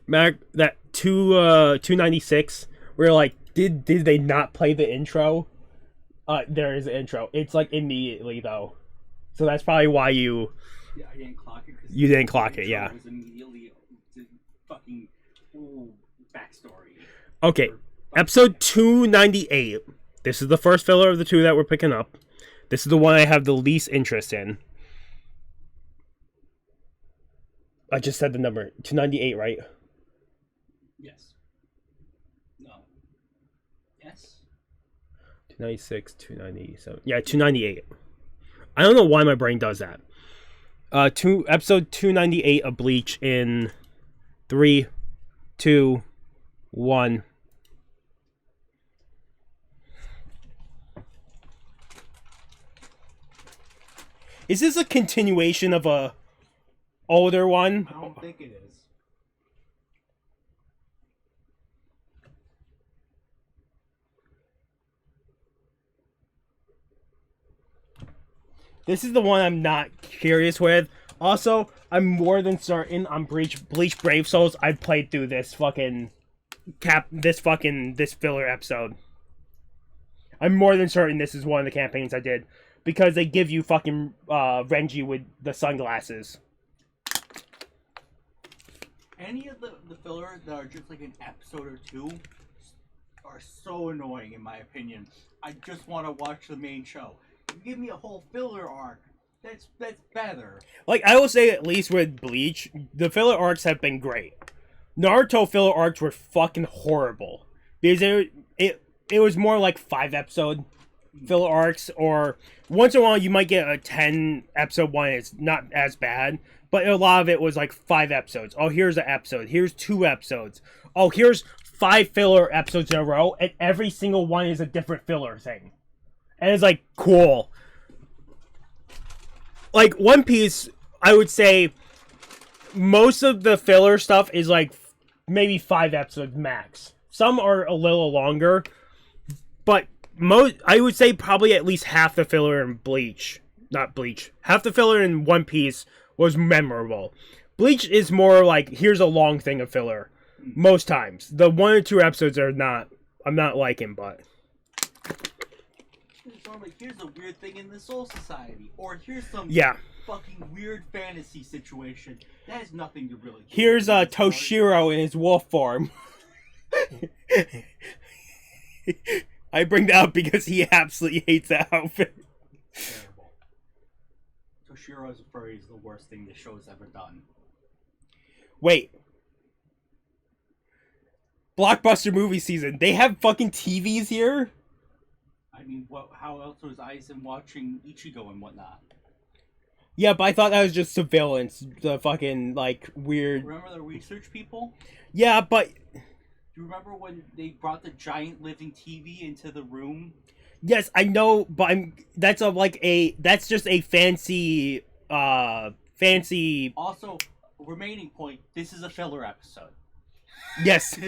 Mac, that 296, we're like, did they not play the intro? There is an intro. It's like immediately though, so that's probably why you. Yeah, I didn't clock it. You didn't clock it, yeah. It was immediately fucking full backstory. Okay, episode 298. This is the first filler of the two that we're picking up. This is the one I have the least interest in. I just said the number 298, right? Yes. No. Yes. 296, 297. Yeah, 298. I don't know why my brain does that. Episode 298 of Bleach in 3, 2, 1. Is this a continuation of a older one? I don't think it is. This is the one I'm not curious with. Also, I'm more than certain on Bleach Brave Souls I've played through this fucking this filler episode. I'm more than certain this is one of the campaigns I did. Because they give you fucking Renji with the sunglasses. Any of the fillers that are just like an episode or two, are so annoying in my opinion. I just want to watch the main show. Give me a whole filler arc. That's better. Like, I will say, at least with Bleach, the filler arcs have been great. Naruto filler arcs were fucking horrible. Because it was more like 5-episode filler arcs, or once in a while you might get a 10-episode one. It's not as bad, but a lot of it was like 5 episodes. Oh, here's an episode. Here's 2 episodes. Oh, here's 5 filler episodes in a row, and every single one is a different filler thing. And it's like, cool. Like, One Piece, I would say most of the filler stuff is like maybe 5 episodes max. Some are a little longer, but I would say probably at least half the filler in Bleach. Not Bleach. Half the filler in One Piece was memorable. Bleach is more like, here's a long thing of filler. Most times. The 1 or 2 episodes are not, I'm not liking, but... It's normally, here's a weird thing in the Soul Society. Or here's some fucking weird fantasy situation. That has nothing to really do. Here's Toshiro in his wolf form. I bring that up because he absolutely hates that outfit. Terrible. Toshiro as a furry is the worst thing the show's ever done. Wait. Blockbuster movie season. They have fucking TVs here? I mean, how else was Aizen watching Ichigo and whatnot? Yeah, but I thought that was just surveillance. The fucking, like, weird... Remember the research people? Yeah, but... Do you remember when they brought the giant living TV into the room? Yes, I know, but that's just a fancy, Also, remaining point, this is a filler episode. Yes.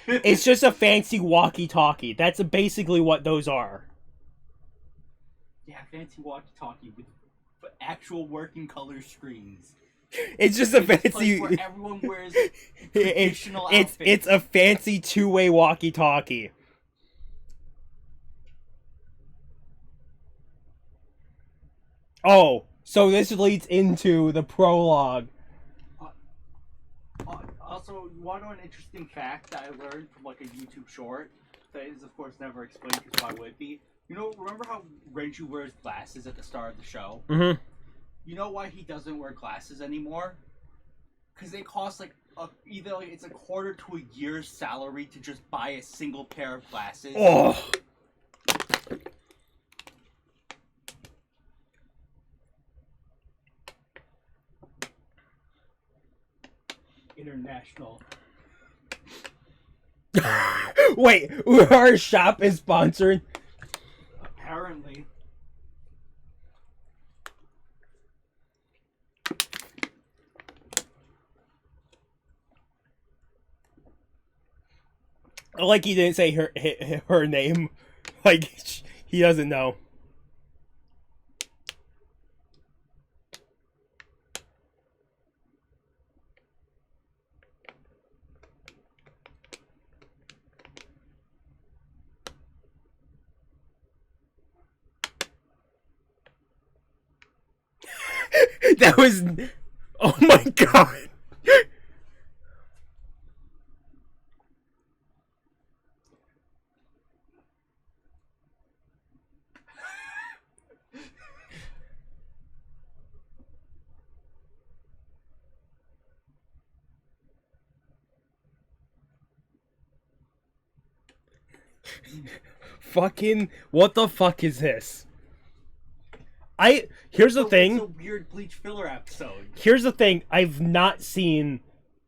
It's just a fancy walkie-talkie. That's basically what those are. Yeah, fancy walkie-talkie with actual working color screens. It's just a fancy... where everyone wears traditional outfits. It's a fancy 2-way walkie-talkie. Oh, so this leads into the prologue. Also, you want to know an interesting fact that I learned from like a YouTube short that is, of course, never explained because why would it be? You know, remember how Renju wears glasses at the start of the show? Mm-hmm. You know why he doesn't wear glasses anymore? Because they cost like either like it's a quarter to a year's salary to just buy a single pair of glasses. Oh. International. Wait, our shop is sponsored? Apparently. Like he didn't say her name. Like, he doesn't know. That was... Oh my god. Fucking... What the fuck is this? Here's the thing. It's a weird Bleach filler episode. Here's the thing. I've not seen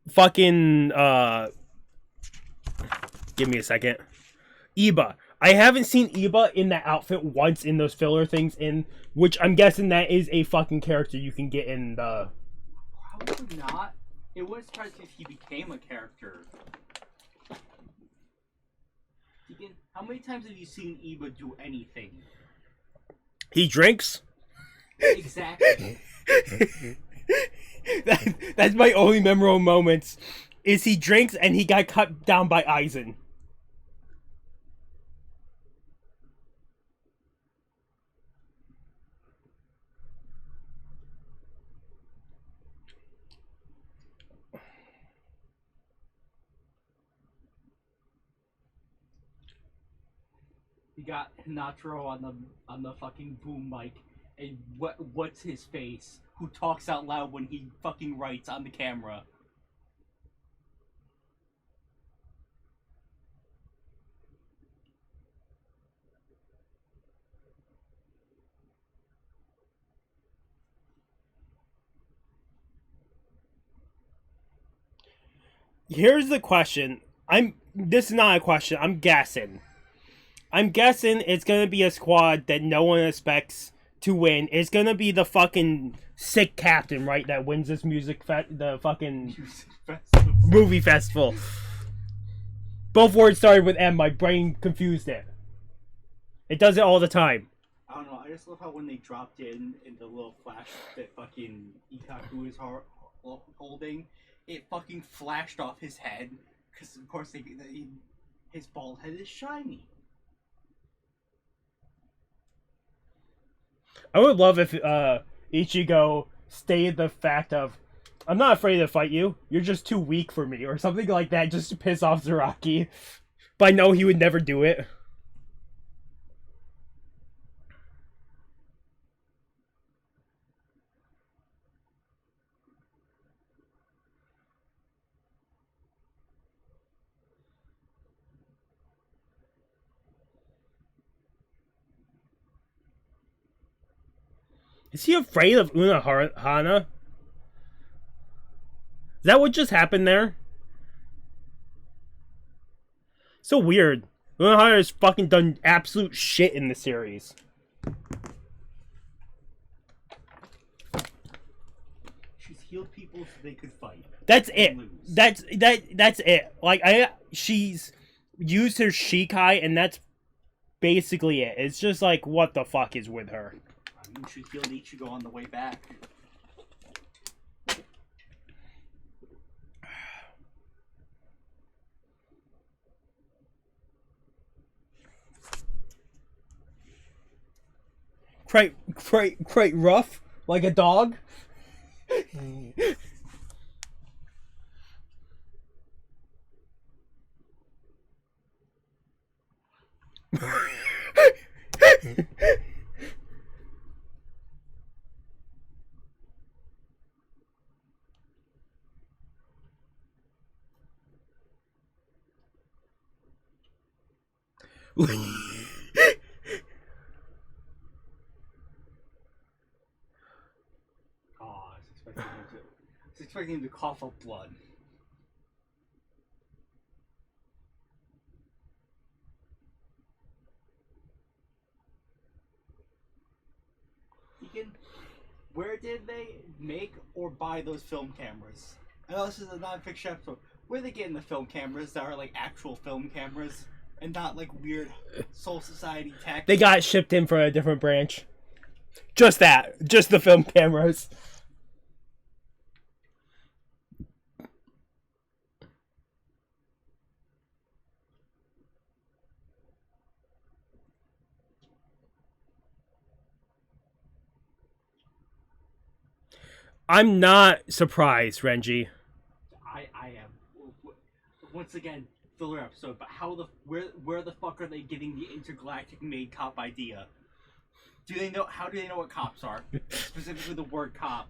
fucking give me a second. Iba. I haven't seen Iba in that outfit once in those filler things, which I'm guessing that is a fucking character you can get in the... Probably not. It wouldn't surprise me if he became a character. Deacon, how many times have you seen Iba do anything? He drinks? Exactly. That's my only memorable moments. Is he drinks and he got cut down by Aizen. You got Hinataro on the fucking boom mic, and what's his face who talks out loud when he fucking writes on the camera. Here's the question. This is not a question. I'm guessing. It's gonna be a squad that no one expects to win. It's gonna be the fucking sick captain, right? That wins this the fucking movie festival. Both words started with M. My brain confused it. It does it all the time. I don't know. I just love how when they dropped in the little flash that fucking Ikaku is holding, it fucking flashed off his head because of course his bald head is shiny. I would love if Ichigo stated the fact of, I'm not afraid to fight you, you're just too weak for me, or something like that, just to piss off Zaraki. But I know he would never do it. Is he afraid of Unohana? Is that what just happened there? So weird. Unohana has fucking done absolute shit in the series. She's healed people so they could fight. That's it. That's it. Like she's used her Shikai, and that's basically it. It's just like, what the fuck is with her? I mean, she healed Ichigo on the way back. Quite rough, like a dog. I was expecting him to cough up blood. Deacon, where did they make or buy those film cameras? I know this is a non-fiction episode. Where are they getting the film cameras that are like actual film cameras and not like weird Soul Society tech? They got shipped in from a different branch. Just the film cameras. I'm not surprised, Renji. I am. Once again, filler episode, but where the fuck are they getting the intergalactic maid cop idea? How do they know what cops are? Specifically the word cop.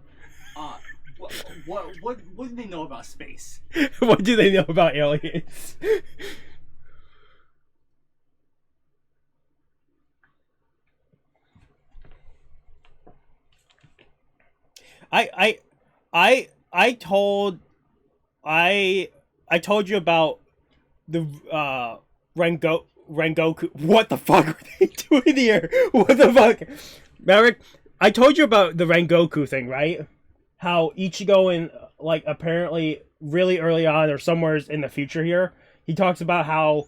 What do they know about space? What do they know about aliens? I told you about the Rengoku. What the fuck are they doing here? What the fuck, Maverick? I told you about the Rengoku thing, right? How Ichigo in like apparently really early on or somewhere in the future here, he talks about how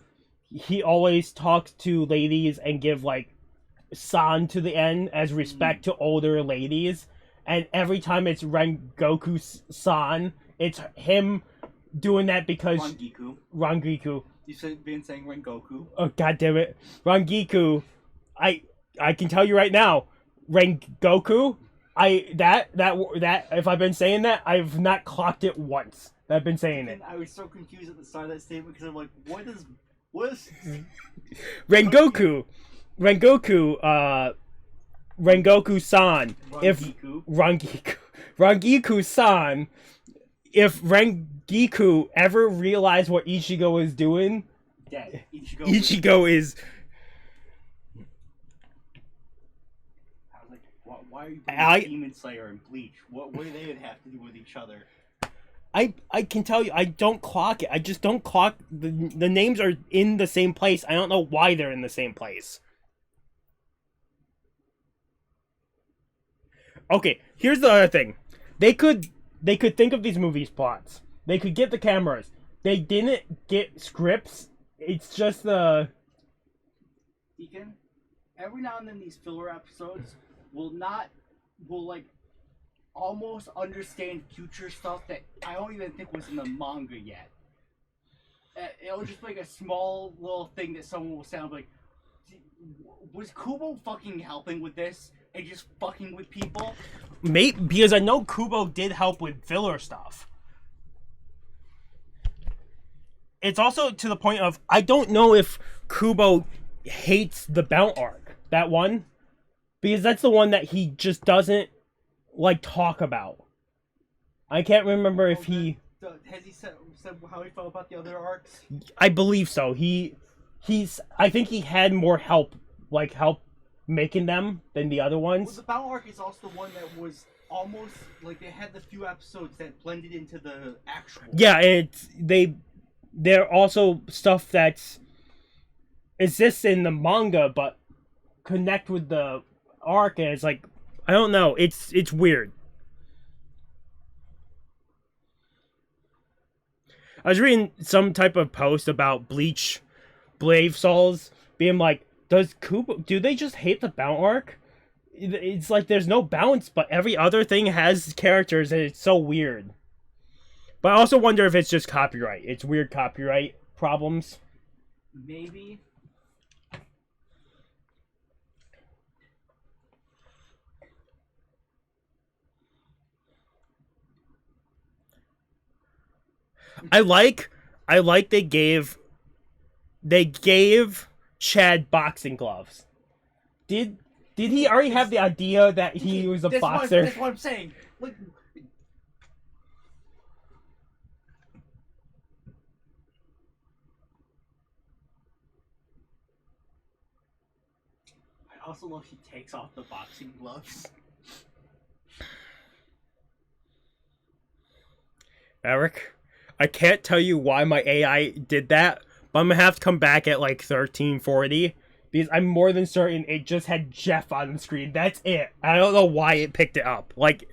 he always talks to ladies and give like san to the end as respect to older ladies. And every time it's Rengoku-san, it's him doing that because... Rangiku. You've been saying Rengoku. Oh, god damn it. Rangiku. I can tell you right now, Rengoku, that if I've been saying that, I've not clocked it once. I've been saying it. I was so confused at the start of that statement because I'm like, what is... Rengoku. Rengoku-san, if Rangiku. Rangiku-san, if Rangiku ever realized what Ichigo is doing, Dead. Ichigo is. I was like, why are you doing Demon Slayer and Bleach? What do they have to do with each other? I can tell you, I don't clock it. I just don't clock the names are in the same place. I don't know why they're in the same place. Okay, here's the other thing. They could think of these movies plots. They could get the cameras. They didn't get scripts. It's just the Deacon, every now and then these filler episodes will like almost understand future stuff that I don't even think was in the manga yet. It'll just be like a small little thing that someone will sound like, was Kubo fucking helping with this and just fucking with people? Maybe, because I know Kubo did help with filler stuff. It's also to the point of, I don't know if Kubo hates the Bount arc, that one, because that's the one that he just doesn't like talk about. I can't remember if he has he said how he felt about the other arcs. I believe so. I think he had more help making them than the other ones. Well, the Bount arc is also the one that was almost like they had the few episodes that blended into the actual. Yeah, and they're also stuff that's exists in the manga but connect with the arc, and it's like, I don't know. It's weird. I was reading some type of post about Bleach Blade Souls being like, do they just hate the Bount arc? It's like there's no balance, but every other thing has characters, and it's so weird. But I also wonder if it's just copyright. It's weird copyright problems. Maybe. I like they gave Chad boxing gloves. Did he already have the idea that he was a boxer? That's what I'm saying. Like, I also love he takes off the boxing gloves. Eric, I can't tell you why my AI did that, but I'm gonna have to come back at like 1340 because I'm more than certain it just had Jeff on the screen. That's it. I don't know why it picked it up. Like,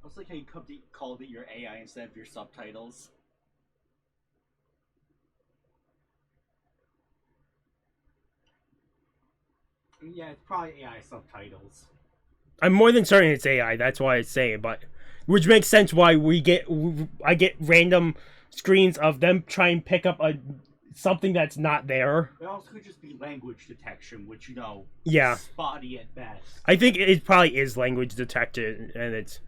I was like how you called it your AI instead of your subtitles. Yeah, it's probably AI subtitles. I'm more than certain it's AI. That's why it's saying, but which makes sense why I get random screens of them trying to pick up something that's not there. It also could just be language detection, which yeah, spotty at best. I think it probably is language detected, and it's.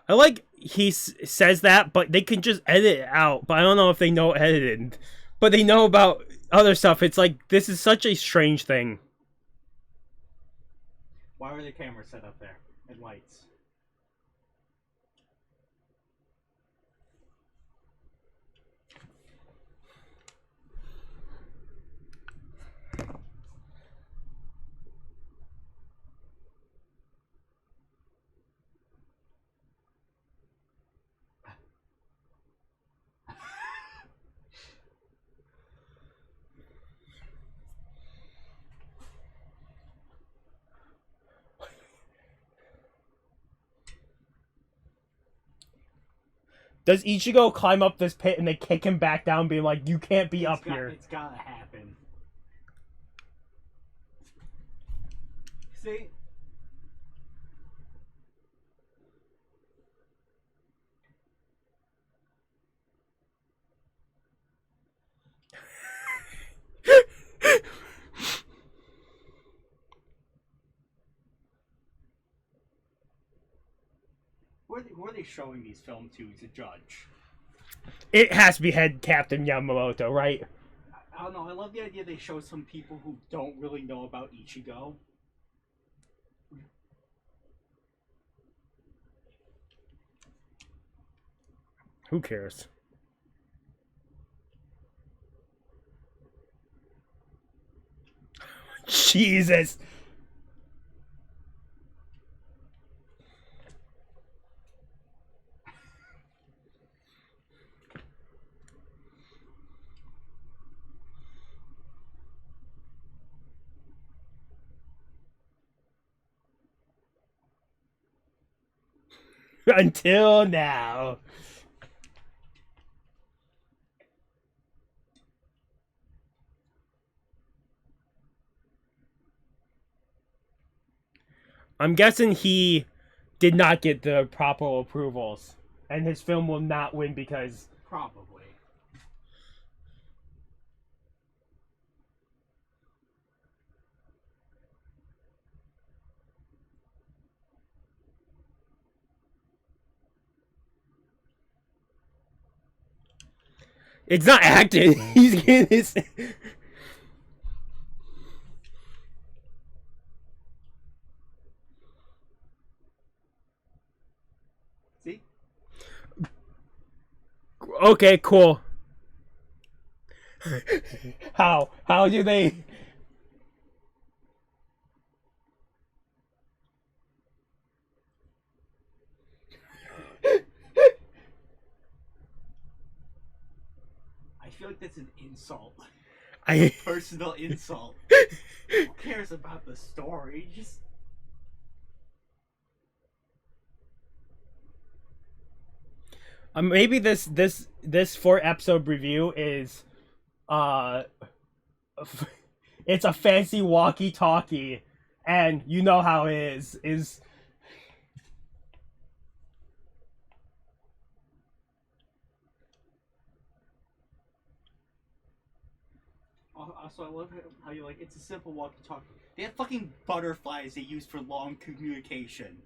I like he says that, but they can just edit it out. But I don't know if they know editing, but they know about other stuff. It's like, this is such a strange thing. Why are the cameras set up there and lights? Does Ichigo climb up this pit and they kick him back down, being like, you can't be up here? It's gotta happen. See? Who are they showing these films to judge? It has to be head Captain Yamamoto, right? I don't know. I love the idea they show some people who don't really know about Ichigo. Who cares? Jesus. Until now. I'm guessing he did not get the proper approvals, and his film will not win because... Probably. It's not acting. He's getting his... See? Okay, cool. How? How do they... I feel like that's an insult. I... Personal insult. Who cares about the story? Just... Maybe this 4-episode review is... it's a fancy walkie-talkie, and you know how it is... Also, I love how you like, it's a simple walkie-talkie. They have fucking butterflies they use for long communication.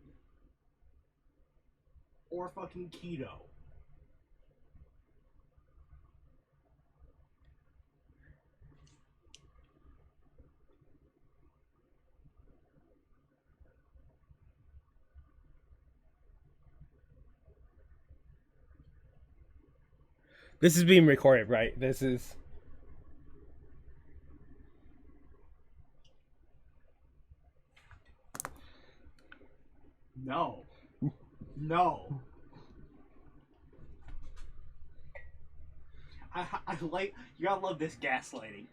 Or fucking keto. This is being recorded, right? This is... No. No. I like, you gotta love this gaslighting.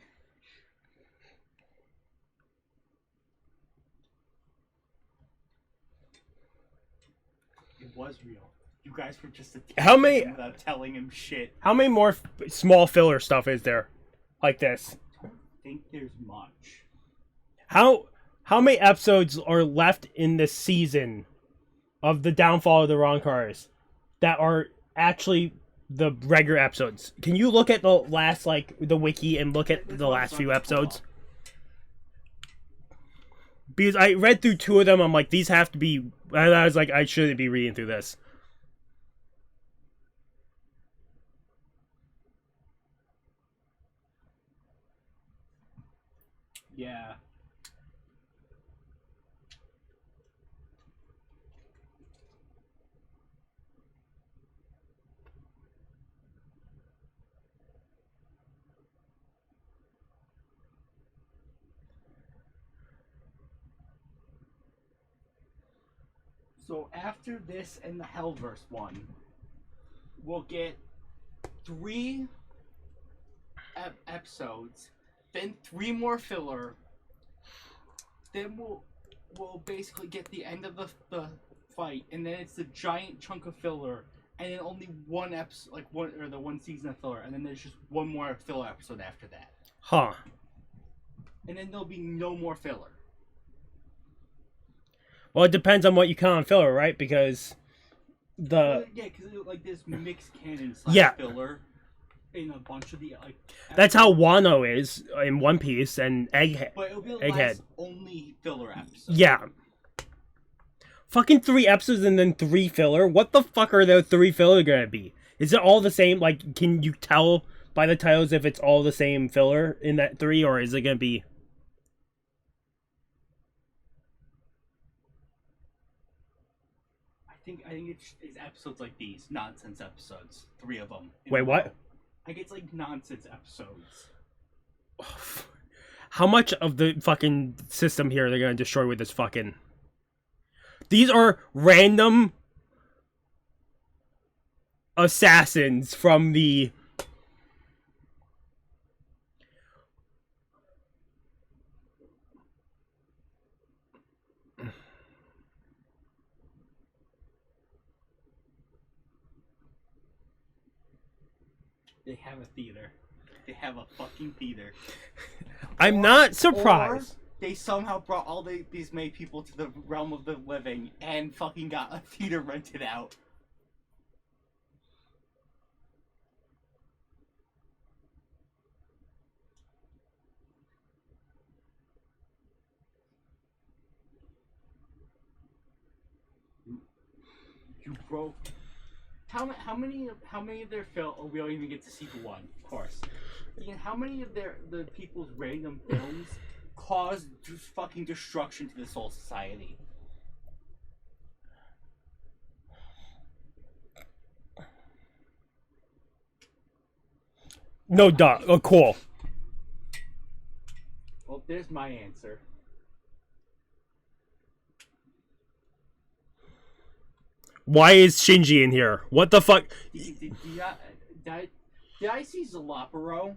It was real. You guys were just How many... him without telling him shit. How many more small filler stuff is there like this? I don't think there's much. How many episodes are left in this season of the downfall of the wrong cars that are actually the regular episodes? Can you look at the last, like, the wiki and look at the last few episodes? Because I read through 2 of them, I'm like, these have to be... And I was like, I shouldn't be reading through this. Yeah. So after this and the Hellverse one, we'll get 3 episodes, then 3 more filler, then we'll basically get the end of the fight, and then it's the giant chunk of filler, and then only one episode, like the one season of filler, and then there's just one more filler episode after that. Huh. And then there'll be no more filler. Well, it depends on what you count on filler, right? Because the... Yeah, because like there's mixed canon Yeah. filler in a bunch of the like. That's how Wano is in One Piece and Egghead. But it'll be the Egghead. last only filler episode. Yeah. Fucking 3 episodes and then 3 filler? What the fuck are those 3 filler gonna be? Is it all the same? Like, can you tell by the titles if it's all the same filler in that 3, or is it gonna be? I think it's episodes like these nonsense episodes. 3 of them. Wait, what? I think it's like nonsense episodes. How much of the fucking system here are they gonna destroy with this fucking? These are random assassins from the. They have a theater. They have a fucking theater. I'm not surprised. Or they somehow brought all these many people to the realm of the living and fucking got a theater rented out. You broke. How many of their film? Oh, we don't even get to sequel 1, of course. Ian, how many of the people's random films caused fucking destruction to this whole society? No, duh. Oh, cool. Well, there's my answer. Why is Shinji in here? What the fuck? Did I see Zalaparo?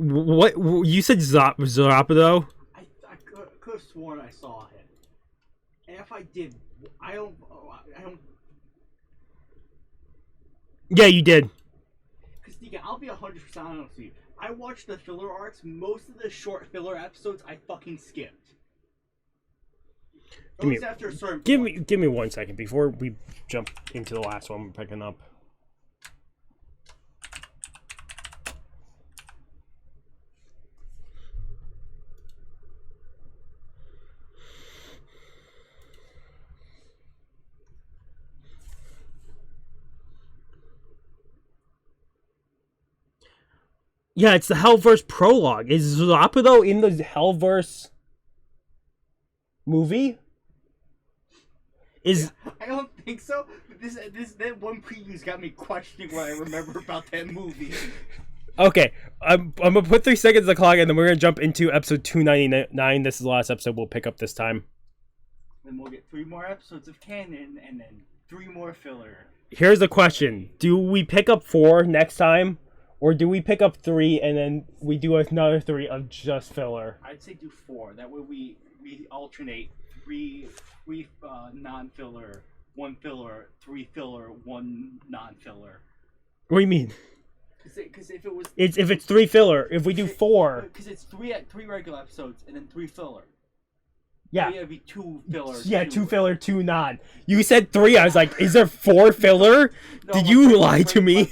What you said? Zarapido? I could have sworn I saw him. And if I did, I don't. Yeah, you did. Because I'll be 100% honest with you. I watched the filler arcs. Most of the short filler episodes, I fucking skipped. After a certain point. Give me 1 second before we jump into the last one we're picking up. Yeah, it's the Hellverse prologue. Is Zarapido in the Hellverse movie? I don't think so. But that one preview's got me questioning what I remember about that movie. Okay, I'm gonna put 3 seconds on the clock, and then we're gonna jump into episode 299. This is the last episode we'll pick up this time. Then we'll get 3 more episodes of canon, and then 3 more filler. Here's the question: do we pick up 4 next time? Or do we pick up 3 and then we do another 3 of just filler? I'd say do 4. That way we alternate 3 non-filler, 1 filler, 3 filler, 1 non-filler. What do you mean? Because if it was, if it's 3 filler, if we do 4, because it's 3 regular episodes and then 3 filler. Yeah, it'd be 2 filler. Yeah, 2 filler, 2 non. You said 3. I was like, is there 4 filler? No, did you lie to me?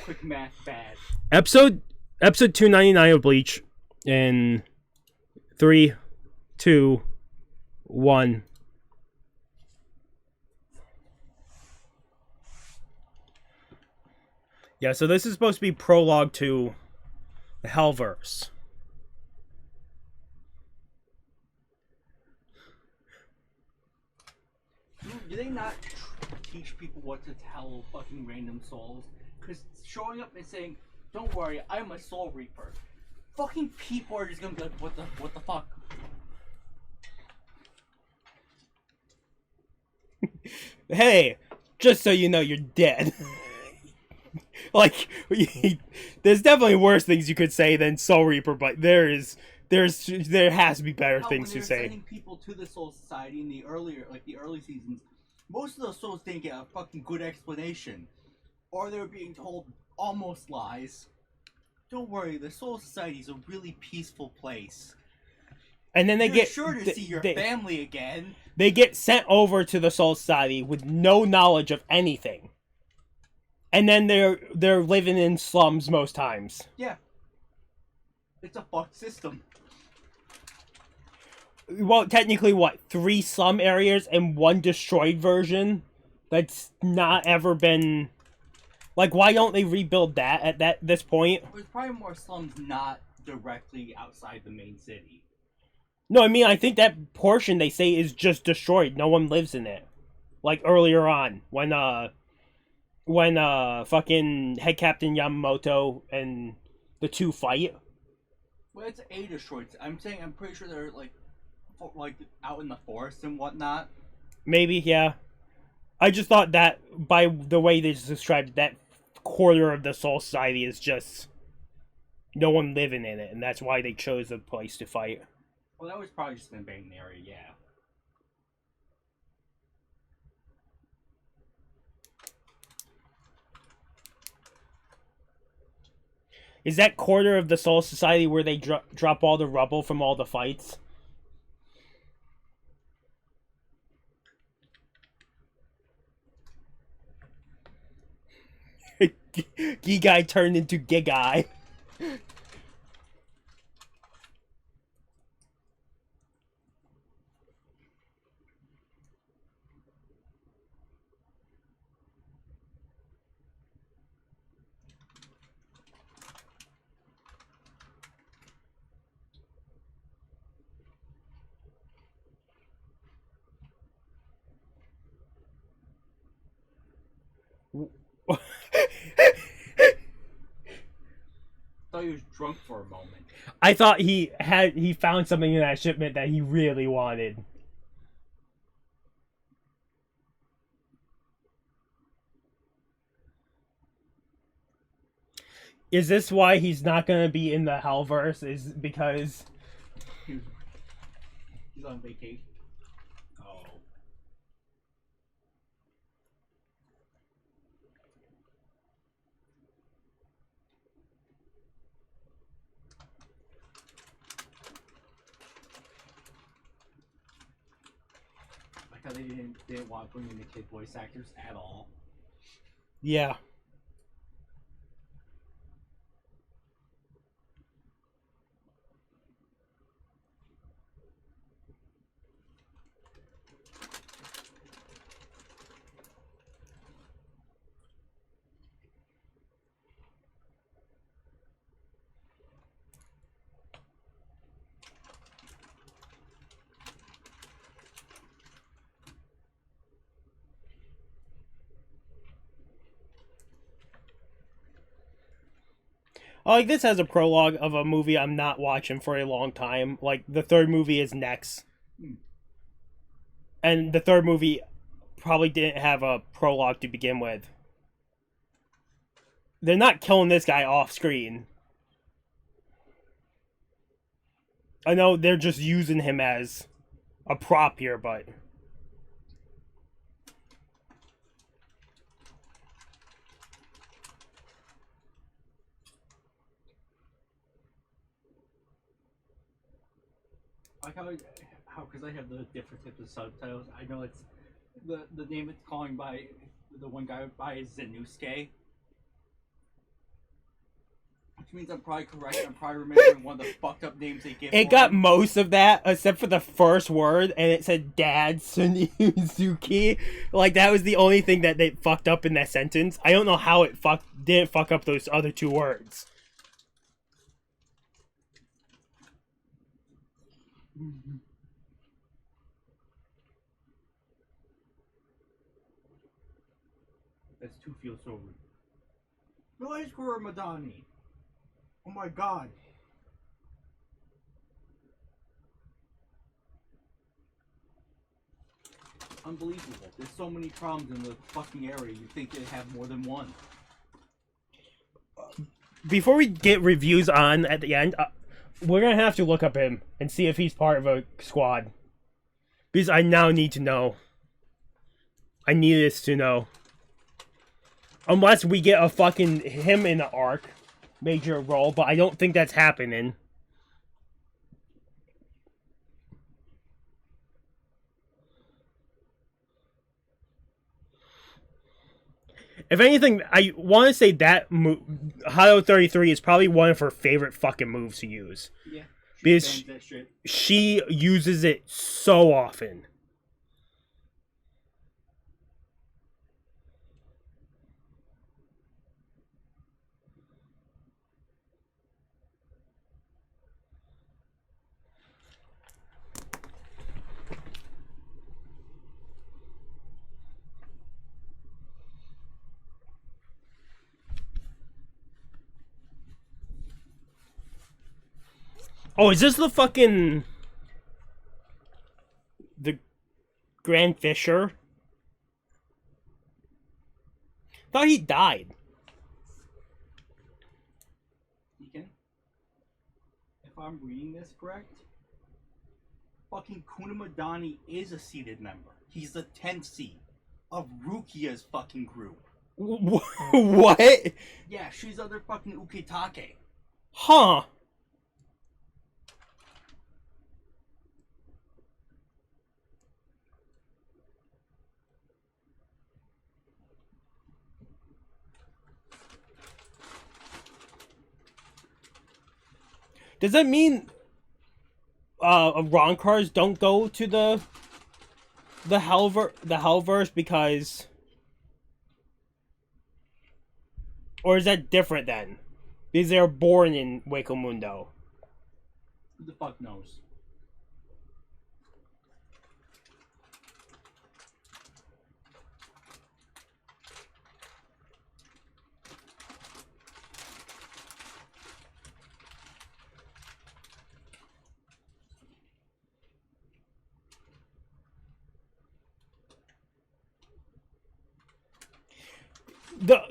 Quick math bad. Episode 299 of Bleach in 3, 2, 1. Yeah, so this is supposed to be prologue to the Hellverse. Do they not teach people what to tell fucking random souls? Because showing up and saying, "Don't worry, I'm a Soul Reaper," fucking people are just gonna be like, "What the fuck?" Hey, just so you know, you're dead. Like, there's definitely worse things you could say than Soul Reaper, but there has to be better things to say. Sending people to the Soul Society in the early seasons, Most of those souls didn't get a fucking good explanation. Or they were being told almost lies. Don't worry, the Soul Society is a really peaceful place. And then they You're get sure to see your family again. They get sent over to the Soul Society with no knowledge of anything. And then they're living in slums most times. Yeah. It's a fucked system. Well, technically, what? 3 slum areas and 1 destroyed version? That's not ever been... Like, why don't they rebuild that at this point? There's probably more slums not directly outside the main city. No, I mean, I think that portion they say is just destroyed. No one lives in it. Like, earlier on, when fucking Head Captain Yamamoto and the 2 fight. Well, it's a destroyed. I'm pretty sure they're, like out in the forest and whatnot. Maybe, yeah. I just thought that, by the way they described it, that quarter of the Soul Society is just no one living in it, and that's why they chose a place to fight. Well, that was probably just an abandoned area, yeah. Is that quarter of the Soul Society where they drop all the rubble from all the fights? Gigai turned into Gigai. I thought he was drunk for a moment. I thought he found something in that shipment that he really wanted. Is this why he's not gonna be in the Hellverse? Is because he's on vacation. Oh. Like how they didn't want to bring in the kid voice actors at all. yeah. Like, this has a prologue of a movie I'm not watching for a long time. Like, the 3rd movie is next. And the 3rd movie probably didn't have a prologue to begin with. They're not killing this guy off screen. I know they're just using him as a prop here, but... Like how because I have the different types of subtitles. I know it's the name it's calling by the one guy by is Zenusuke. Which means I'm probably correct. I'm probably remembering one of the fucked up names they give. It got most of that, except for the first word, and it said Dad Suzuki. Like, that was the only thing that they fucked up in that sentence. I don't know how it didn't fuck up those other 2 words. That's 2 feels so rude. Noise Guru Madani. Oh my god. Unbelievable. There's so many problems in the fucking area. You'd think they'd have more than one. Before we get reviews on at the end, we're gonna have to look up him and see if he's part of a squad. Because I now need to know. I need this to know. Unless we get a fucking him in the arc major role, but I don't think that's happening. If anything, I want to say that Hado 33 is probably one of her favorite fucking moves to use. Yeah. Because That shit. she uses it so often. Oh, is this the fucking... the Grand Fisher? Thought he died. Deacon, if I'm reading this correct, fucking Kunamadani is a seated member. He's the 10th seed of Rukia's fucking group. What? Yeah, she's other fucking Ukitake. Huh. Does that mean Ronkars don't go to the Hellverse because, or is that different then? Because they're born in Hueco Mundo. Who the fuck knows?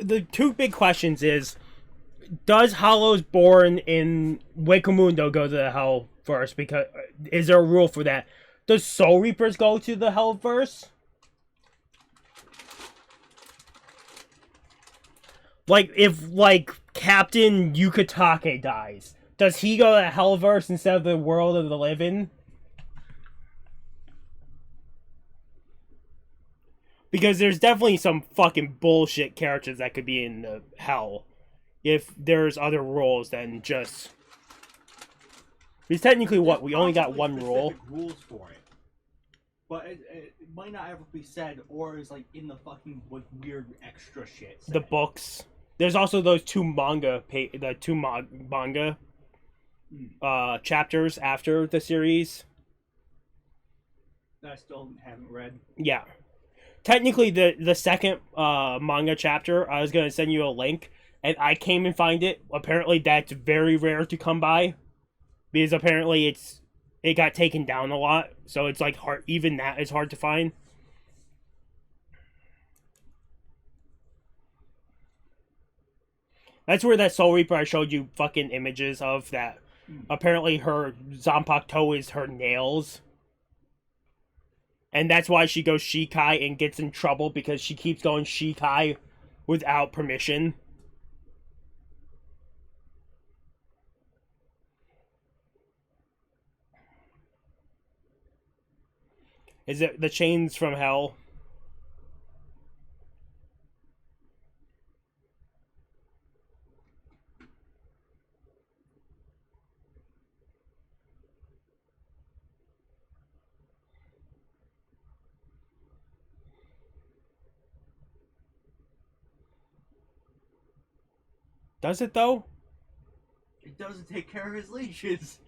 The two big questions is, does Hollows born in Hueco Mundo go to the Hellverse? Because is there a rule for that? Does Soul Reapers go to the Hellverse? Like, if, like, Captain Yukitake dies, does he go to the Hellverse instead of the world of the living? Because there's definitely some fucking bullshit characters that could be in the Hell. If there's other rules than just... Because technically, what, we only got one rule? Rules for it. But it might not ever be said, or is like in the fucking weird extra shit. The books. There's also those two manga, chapters after the series. That I still haven't read. Yeah. Technically, the second manga chapter, I was going to send you a link, and I came and find it. Apparently, that's very rare to come by, because apparently it got taken down a lot, so it's like hard. Even that is hard to find. That's where that Soul Reaper I showed you fucking images of that. Apparently, her Zanpakuto is her nails. And that's why she goes Shikai and gets in trouble, because she keeps going Shikai without permission. Is it the chains from hell? Does it though? It doesn't take care of his leashes.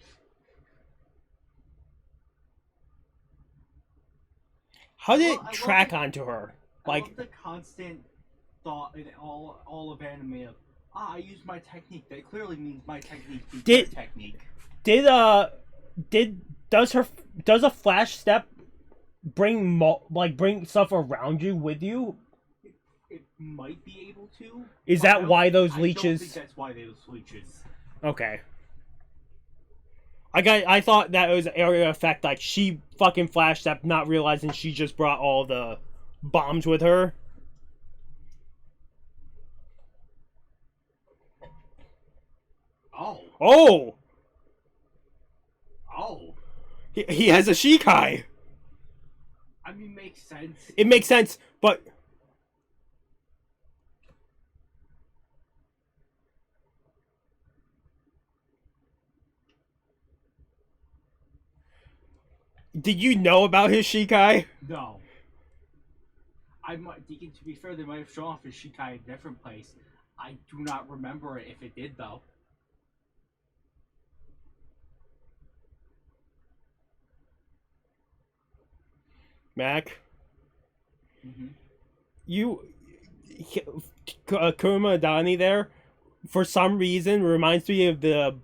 How did it track onto her? I love the constant thought in all of anime of, I use my technique. That clearly means my technique beats your technique. Does a flash step bring stuff around you with you? It might be able to. Is that why those leeches? I don't think that's why those leeches. Okay. I thought that was an area effect, like she fucking flash step, not realizing she just brought all the bombs with her. Oh. Oh! Oh. He has a Shikai. I mean, makes sense. It makes sense, but... Did you know about his Shikai? No. To be fair, they might have shown off his Shikai in a different place. I do not remember it if it did, though. Mac? Mm-hmm. Kuruma Dani there, for some reason, reminds me of the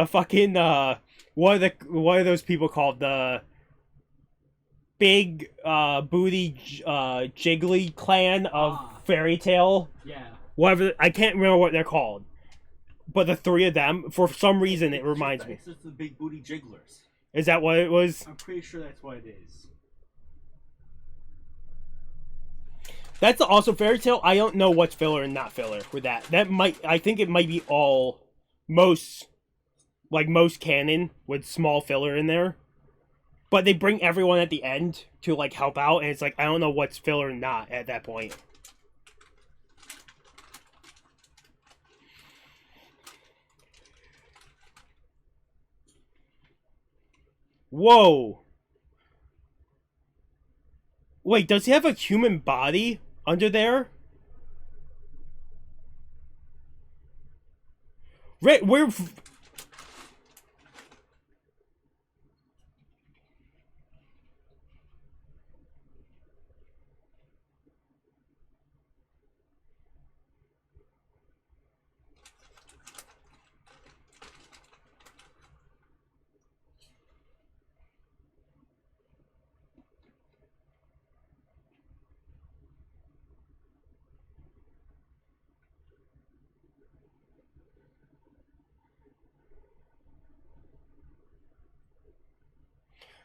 fucking, what are those people called? The big, booty, jiggly clan of Fairy Tail? Yeah. Whatever, I can't remember what they're called. But the three of them, for some reason, it reminds me. It's just the big booty jigglers. Is that what it was? I'm pretty sure that's what it is. That's also Fairy Tail. I don't know what's filler and not filler with that. I think it might be most canon with small filler in there. But they bring everyone at the end to, like, help out, and it's like, I don't know what's filler and not at that point. Whoa. Wait, does he have a human body under there? We're...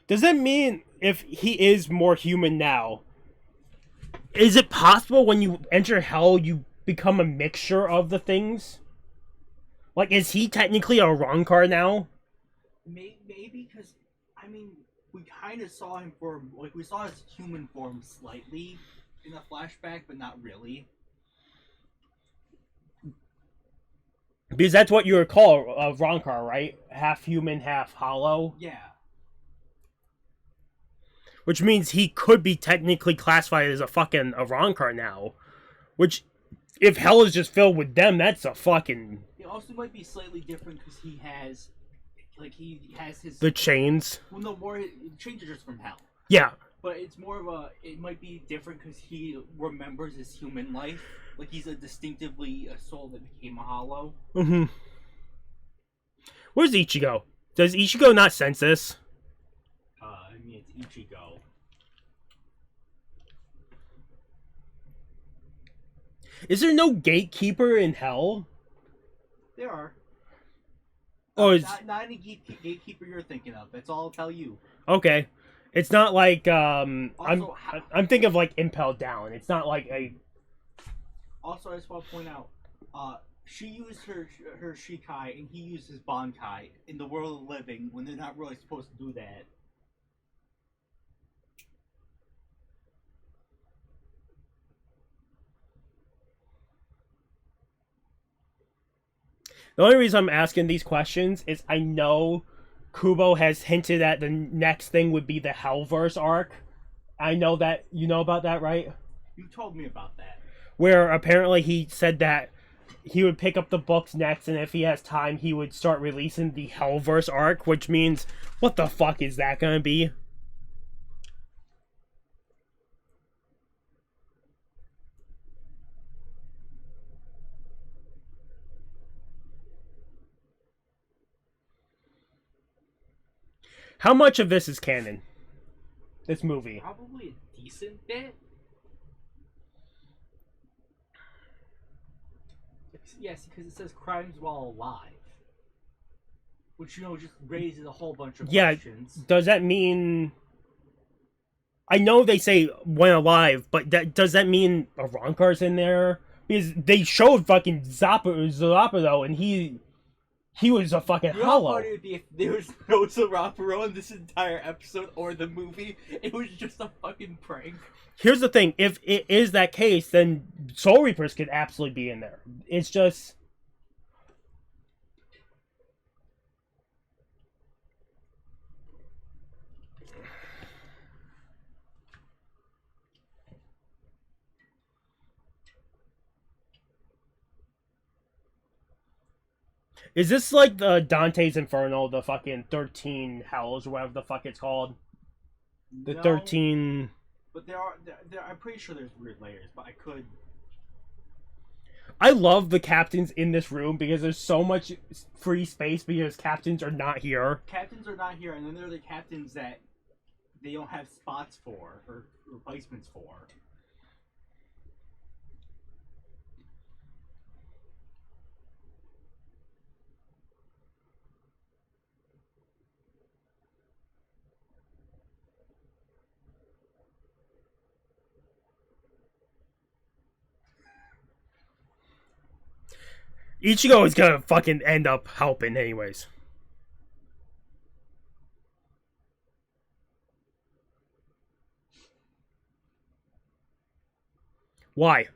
Does that mean if he is more human now, is it possible when you enter hell you become a mixture of the things? Like, is he technically a Ronkar now? Maybe because, I mean, we kind of saw him we saw his human form slightly in the flashback, but not really. Because that's what you would call a Ronkar, right? Half human, half hollow. Yeah. Which means he could be technically classified as a Ronkar now. Which, if hell is just filled with them, that's a fucking... It also might be slightly different because he has his... The chains. Well, no, more... Chains are just from hell. Yeah. But it's more of a... It might be different because he remembers his human life. Like, he's distinctively a soul that became a hollow. Mm-hmm. Where's Ichigo? Does Ichigo not sense this? I mean, it's Ichigo. Is there no gatekeeper in hell? There are. Oh, it's... Not any gatekeeper you're thinking of. That's all I'll tell you. Okay. It's not like, Also, I'm thinking of, like, Impel Down. It's not like a... Also, I just want to point out, she used her Shikai and he used his Bankai in the world of living when they're not really supposed to do that. The only reason I'm asking these questions is I know Kubo has hinted that the next thing would be the Hellverse arc. I know that, you know about that, right? You told me about that. Where apparently he said that he would pick up the books next, and if he has time, he would start releasing the Hellverse arc, which means, what the fuck is that gonna be? How much of this is canon? This movie? Probably a decent bit. Yes, because it says crimes while alive. Which, just raises a whole bunch of questions. Does that mean... I know they say when alive, but does that mean Aronkar's in there? Because they showed fucking Zappa though, and he was a fucking You know how hollow. funny it would be if there was no Zaroparo in this entire episode or the movie? It was just a fucking prank. Here's the thing: if it is that case, then Soul Reapers could absolutely be in there. It's just. Is this like the Dante's Inferno, the fucking 13 Hells, or whatever the fuck it's called? The No, 13. But I'm pretty sure there's weird layers, but I could. I love the captains in this room because there's so much free space because captains are not here. Captains are not here, and then there are the captains that they don't have spots for, or replacements for. Ichigo is gonna fucking end up helping anyways. Why?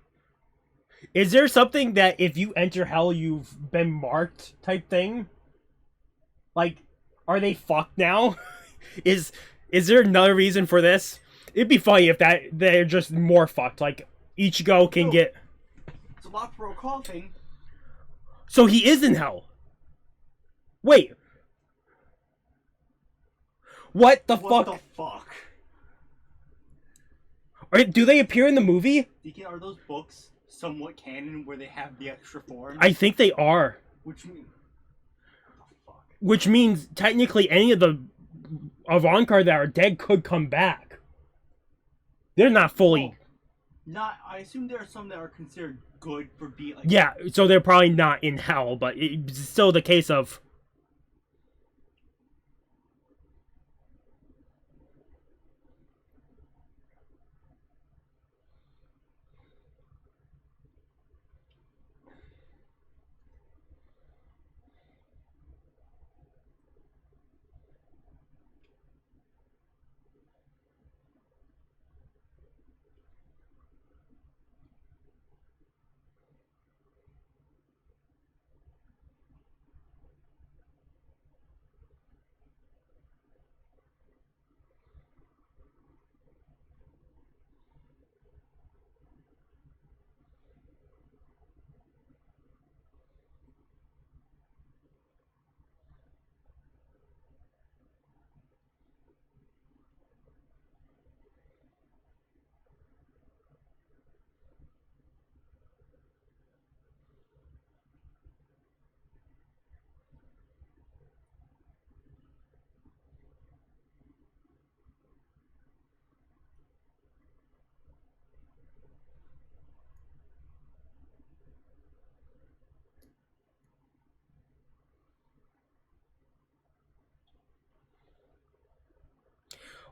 Is there something that if you enter hell you've been marked type thing? Like, are they fucked now? is there another reason for this? It'd be funny if they're just more fucked. Like Ichigo can get. It's a lot for coughing. So he is in hell. Wait. What the What fuck? the fuck? Do they appear in the movie? Deacon, are those books somewhat canon where they have the extra form? I think they are. Which means. What the fuck? Which means technically any of the Aronkar that are dead could come back. They're not fully. I assume there are some that are considered good for being like. Yeah, so they're probably not in hell, but it's still the case of.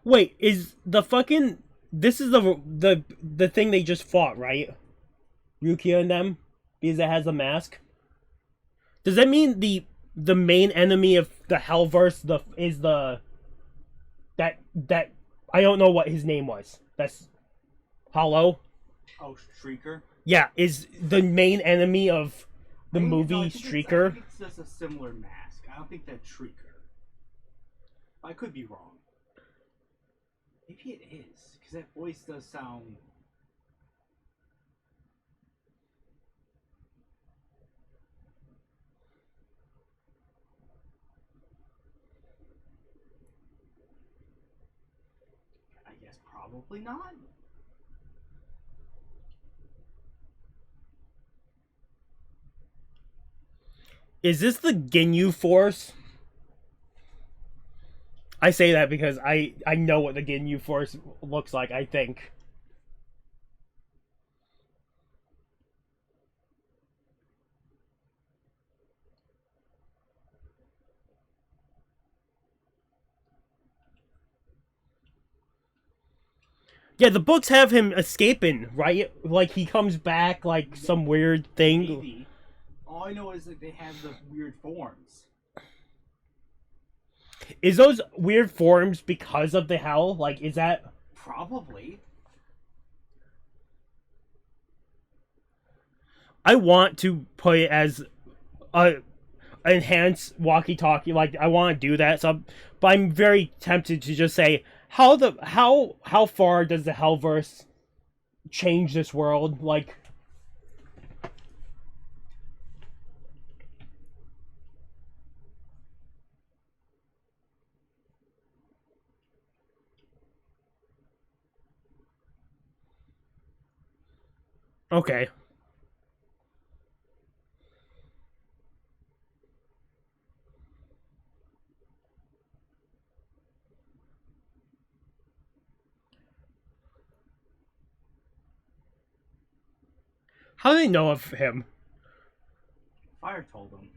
Wait, is the fucking this is the thing they just fought, right? Rukia and them, because it has a mask. Does that mean the main enemy of the Hellverse is the that I don't know what his name was. That's Hollow. Oh, Shrieker? Yeah, is the main enemy of the I think- movie no, I think Streaker. I think it's just a similar mask. I don't think that's Shrieker. I could be wrong. Maybe it is, because that voice does sound. I guess probably not. Is this the Ginyu Force? I say that because I know what the Ginyu Force looks like, I think. Yeah, the books have him escaping, right? Like he comes back like some weird thing. Maybe. All I know is that they have the weird forms. Is those weird forms because of the hell? Like, is that... Probably. I want to put it as a enhanced walkie-talkie. Like, I want to do that. So, but I'm very tempted to just say, how far does the Hellverse change this world? Like... Okay. How do they know of him? Fire told them.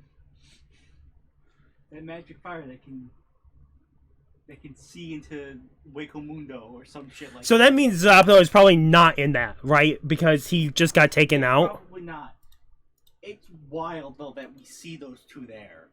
That magic fire that can see into Waco Mundo or some shit like So that means Zapdo is probably not in that, right? Because he just got taken out? Probably not. It's wild, though, that we see those two there.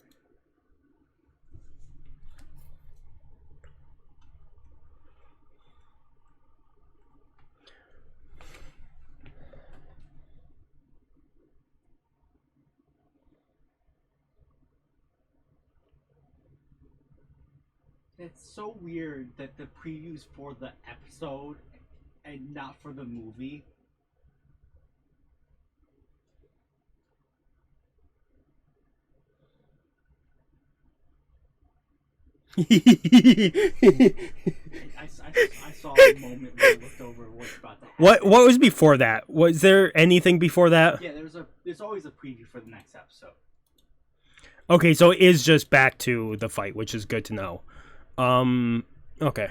It's so weird that the previews for the episode and not for the movie. I saw a moment where I looked over what's about to happen. What was before that? Was there anything before that? Yeah, there's always a preview for the next episode. Okay, so it is just back to the fight, which is good to know. Okay.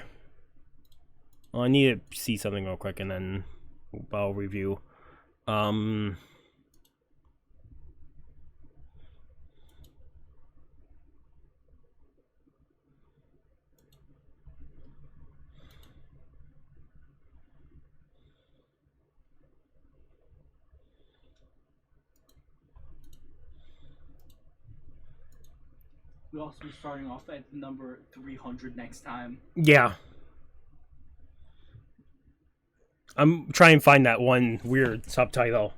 Well, I need to see something real quick, and then I'll review. We'll also be starting off at number 300 next time. Yeah. I'm trying to find that one weird subtitle.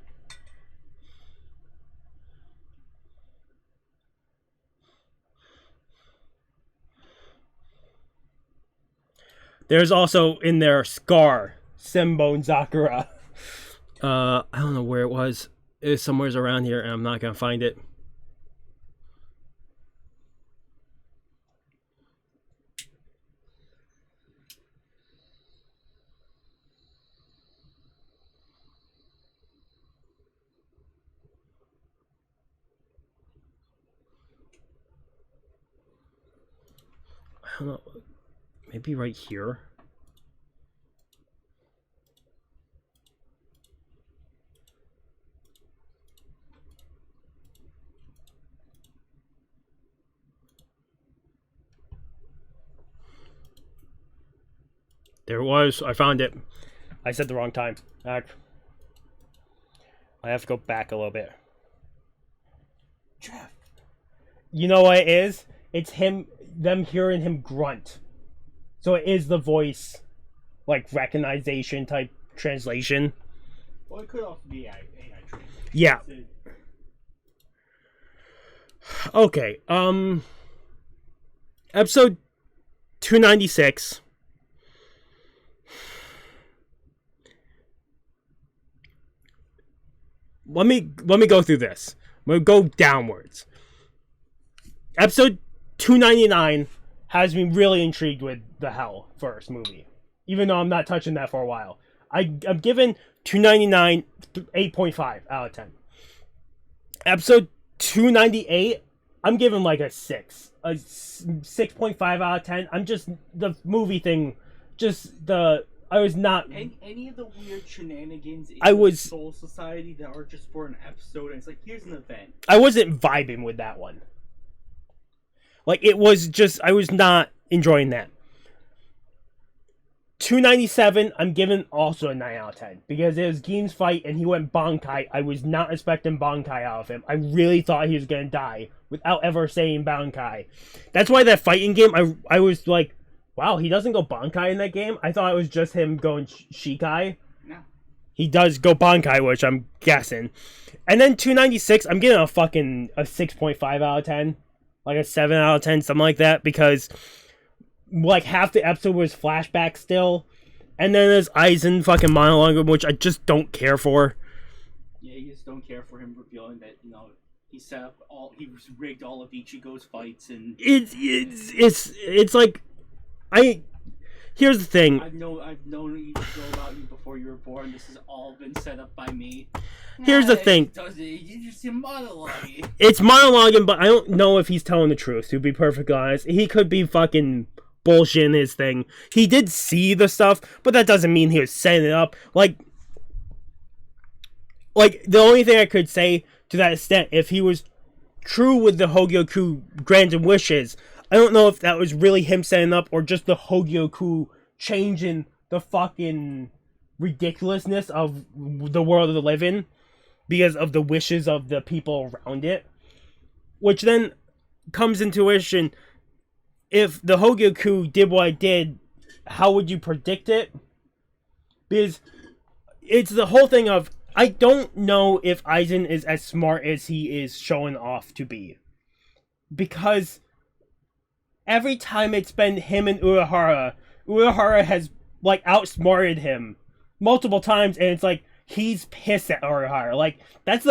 There's also in there Scar, Simbone Zakura. I don't know where it was. It's somewhere's around here, and I'm not gonna find it. I don't know. Maybe right here. There it was. I found it. I said the wrong time. I have to go back a little bit. Jeff. You know what it is? It's them hearing him grunt. So it is the voice, like, recognition type translation. Well, it could also be AI translation. Yeah. Okay. Episode 296. Let me go through this. I'm gonna go downwards. Episode 299 has me really intrigued with the Hell first movie, even though I'm not touching that for a while. I'm giving 299 8.5 out of 10. Episode 298, I'm giving like a 6.5 out of 10. I'm just the movie thing, I was not. Any of the weird shenanigans in Soul Society that are just for an episode, and it's like, here's an event. I wasn't vibing with that one. Like, it was just, I was not enjoying that. 297, I'm giving also a 9 out of 10. Because it was Gein's fight and he went Bankai. I was not expecting Bankai out of him. I really thought he was going to die without ever saying Bankai. That's why that fighting game, I was like, wow, he doesn't go Bankai in that game? I thought it was just him going Shikai. No. He does go Bankai, which I'm guessing. And then 296, I'm giving a 6.5 out of 10. Like a 7 out of 10, something like that. Because like half the episode was flashback still, and then there's Aizen fucking monologue, which I just don't care for. Yeah, you just don't care for him revealing that he set up he rigged all of Ichigo's fights and it's like here's the thing. I've known Ichigo about you before you were born. This has all been set up by me. Here's the thing. You just monologuing. It's monologuing, but I don't know if he's telling the truth. To be perfectly honest, he could be fucking bullshit in his thing. He did see the stuff, but that doesn't mean he was setting it up. Like the only thing I could say to that extent, if he was true with the Hogyoku granted wishes, I don't know if that was really him setting up or just the Hogyoku changing the fucking ridiculousness of the world they live in because of the wishes of the people around it. Which then comes into fruition. If the Hogyoku did what I did, how would you predict it? Because it's the whole thing of, I don't know if Aizen is as smart as he is showing off to be. Because every time it's been him and Urahara has like outsmarted him multiple times, and it's like he's pissed at Urahara. Like that's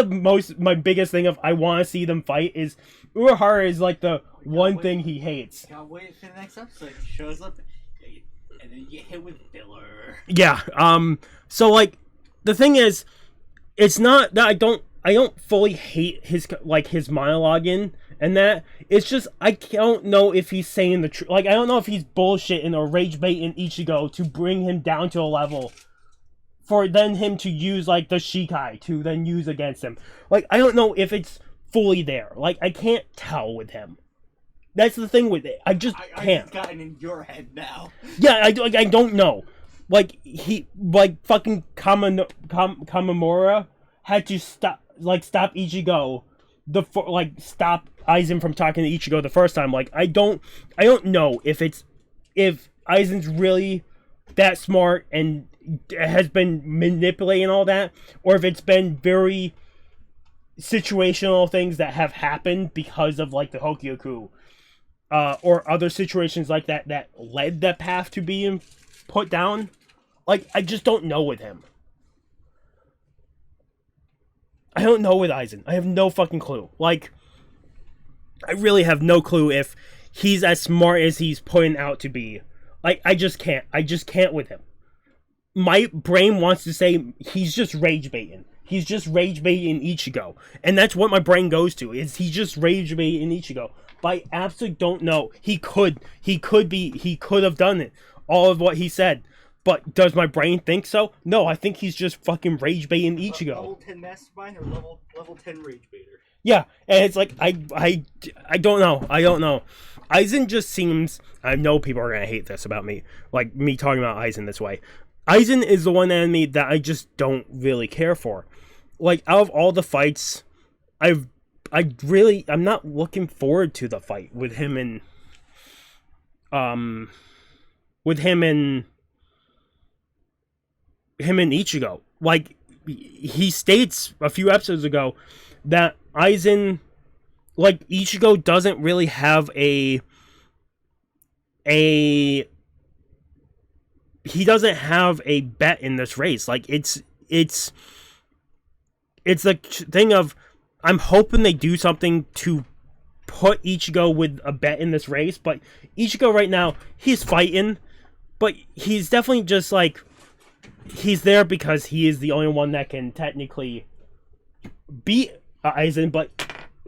my biggest thing of I want to see them fight is Urahara is like the one thing he hates. Gotta wait for the next episode. He shows up, and then you get hit with filler. Yeah. So like, the thing is, it's not that I don't fully hate his monologue and that. It's just I don't know if he's saying the truth. Like I don't know if he's bullshitting or rage baiting Ichigo to bring him down to a level for then him to use like the Shikai to then use against him. Like I don't know if it's fully there. Like I can't tell with him. That's the thing with it. I just can't. I've gotten in your head now. Yeah, I don't know. Like fucking Kamamura had to stop Ichigo stop Aizen from talking to Ichigo the first time. Like I don't know if Aizen's really that smart and has been manipulating all that, or if it's been very situational things that have happened because of like the Hogyoku. Or other situations like that led that path to being put down. Like, I just don't know with him. I don't know with Aizen. I have no fucking clue. Like, I really have no clue if he's as smart as he's putting out to be. Like, I just can't. I just can't with him. My brain wants to say he's just rage baiting. He's just rage baiting Ichigo. And that's what my brain goes to, is he's just rage baiting Ichigo. But I absolutely don't know. He could have done it. All of what he said. But does my brain think so? No, I think he's just fucking rage baiting Ichigo. Level 10 mastermind or level 10 rage baiter? Yeah, and it's like I don't know. I don't know. Aizen just seems, I know people are gonna hate this about me, like me talking about Aizen this way. Aizen is the one enemy that I just don't really care for. Like out of all the fights, I'm not looking forward to the fight with him and Ichigo. Like he states a few episodes ago that Aizen, like Ichigo doesn't really have he doesn't have a bet in this race. Like it's the thing of, I'm hoping they do something to put Ichigo with a bet in this race, but Ichigo right now, he's fighting, but he's definitely just like, he's there because he is the only one that can technically beat Aizen. But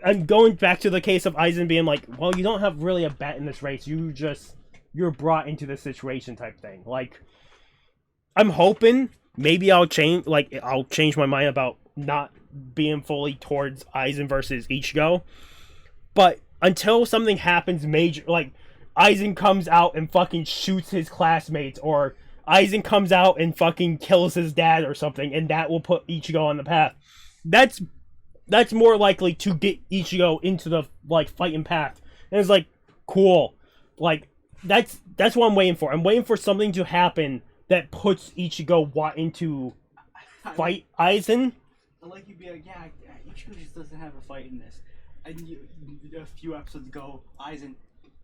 I'm going back to the case of Aizen being like, well, you don't have really a bet in this race, you're brought into this situation type thing. Like, I'm hoping maybe I'll change my mind about not being fully towards Aizen versus Ichigo. But until something happens major, like Aizen comes out and fucking shoots his classmates, or Aizen comes out and fucking kills his dad or something, and that will put Ichigo on the path. That's more likely to get Ichigo into the like fighting path. And it's like, cool. Like that's what I'm waiting for. I'm waiting for something to happen that puts Ichigo wanting to fight Aizen. I like you be like, yeah, Ichigo just doesn't have a fight in this. And a few episodes ago, Aizen,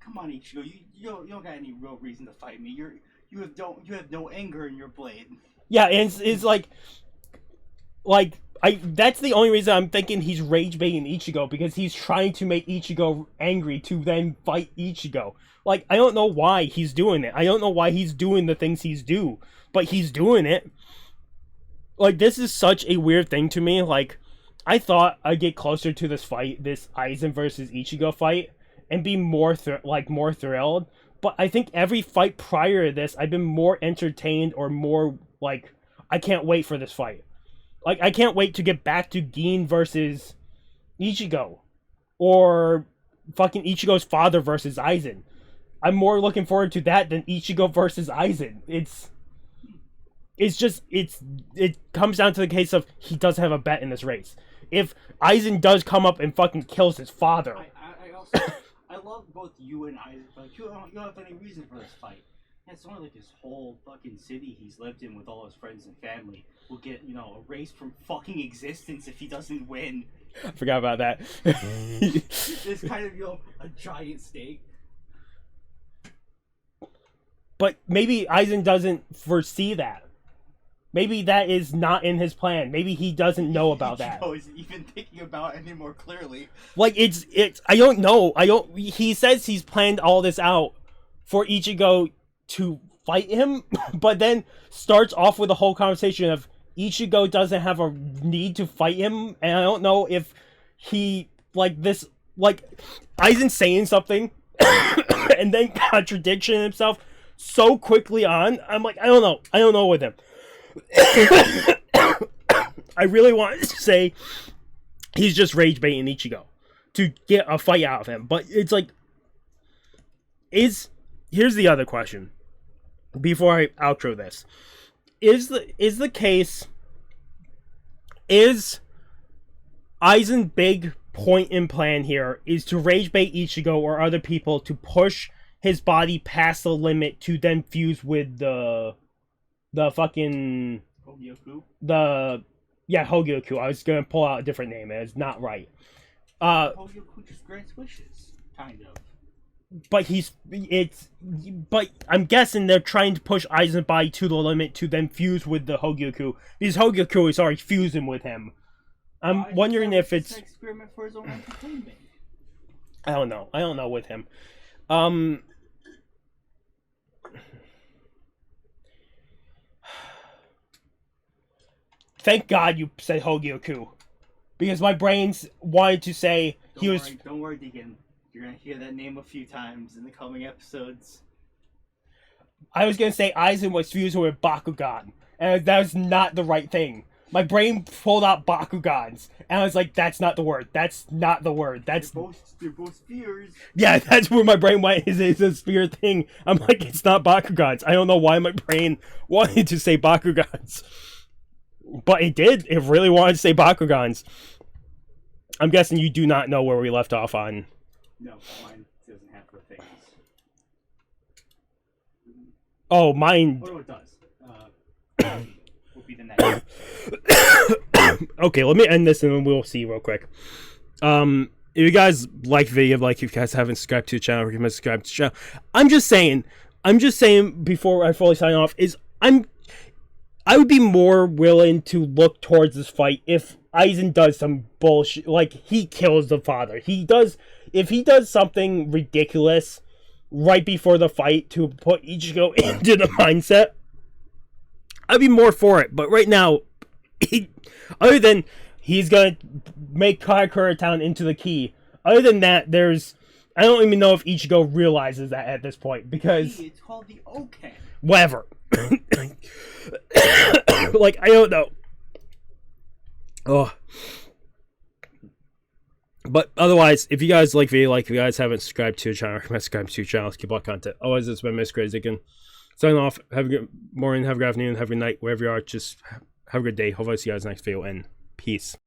come on, Ichigo, you don't got any real reason to fight me. You have no anger in your blade. Yeah, and it's like that's the only reason I'm thinking he's rage baiting Ichigo, because he's trying to make Ichigo angry to then fight Ichigo. Like, I don't know why he's doing it. I don't know why he's doing the things he's do, but he's doing it. Like, this is such a weird thing to me. Like, I thought I'd get closer to this fight, this Aizen versus Ichigo fight, and be more thrilled. But I think every fight prior to this, I've been more entertained or more, like, I can't wait for this fight. Like, I can't wait to get back to Gin versus Ichigo. Or fucking Ichigo's father versus Aizen. I'm more looking forward to that than Ichigo versus Aizen. It comes down to the case of he does have a bet in this race. If Aizen does come up and fucking kills his father. I love both you and Aizen, but you don't have any reason for this fight. It's only like this whole fucking city he's lived in with all his friends and family will get, erased from fucking existence if he doesn't win. I forgot about that. It's kind of, a giant stake. But maybe Aizen doesn't foresee that. Maybe that is not in his plan. Maybe he doesn't know about that. Ichigo isn't even thinking about it any more clearly. Like, it's I don't know. He says he's planned all this out for Ichigo to fight him, but then starts off with a whole conversation of Ichigo doesn't have a need to fight him, and I don't know if he, Aizen saying something, and then contradiction himself so quickly on. I'm like, I don't know with him. I really want to say he's just rage baiting Ichigo to get a fight out of him, but it's like, here's the other question before I outro this. Is Aizen's big point and plan here is to rage bait Ichigo or other people to push his body past the limit to then fuse with the fucking Hogyoku? Hogyoku. I was gonna pull out a different name, and it's not right. Hogyoku just grants wishes, kind of. But I'm guessing they're trying to push Aizen's body to the limit to then fuse with the Hogyoku, because Hogyoku is already fusing with him. I'm wondering if it's an experiment for his own entertainment. I don't know with him. Thank God you said Hogyoku, because my brains wanted to say Don't worry, Deacon. You're gonna hear that name a few times in the coming episodes. I was gonna say Aizen was fusing with Bakugan, and that was not the right thing. My brain pulled out Bakugans, and I was like, that's not the word. That's not the word. They're both spheres. Yeah, that's where my brain went, is a sphere thing. I'm like, it's not Bakugans. I don't know why my brain wanted to say Bakugans. But it did. It really wanted to say Bakugans. I'm guessing you do not know where we left off on. No, mine doesn't have the things. Oh, mine. Oh, no, it does. Will be the next. Okay, let me end this and then we'll see real quick. If you guys like the video, if you guys haven't subscribed to the channel, recommend subscribe to the channel. I'm just saying before I fully sign off, I would be more willing to look towards this fight if Aizen does some bullshit, like he kills the father. If he does something ridiculous right before the fight to put Ichigo into the mindset, I'd be more for it. But right now, other than he's gonna make Karakura Town into the key, other than that, I don't even know if Ichigo realizes that at this point, because it's called the Oken. Whatever. Like, I don't know. Oh. But otherwise, if you guys like the video, if you guys haven't subscribed to the channel, recommend subscribe to the channel. Keep up content. Otherwise, it's been Miss Crazy again. Sign off. Have a good morning, have a good afternoon, have a good night, wherever you are. Just have a good day. Hopefully I see you guys next video, and peace.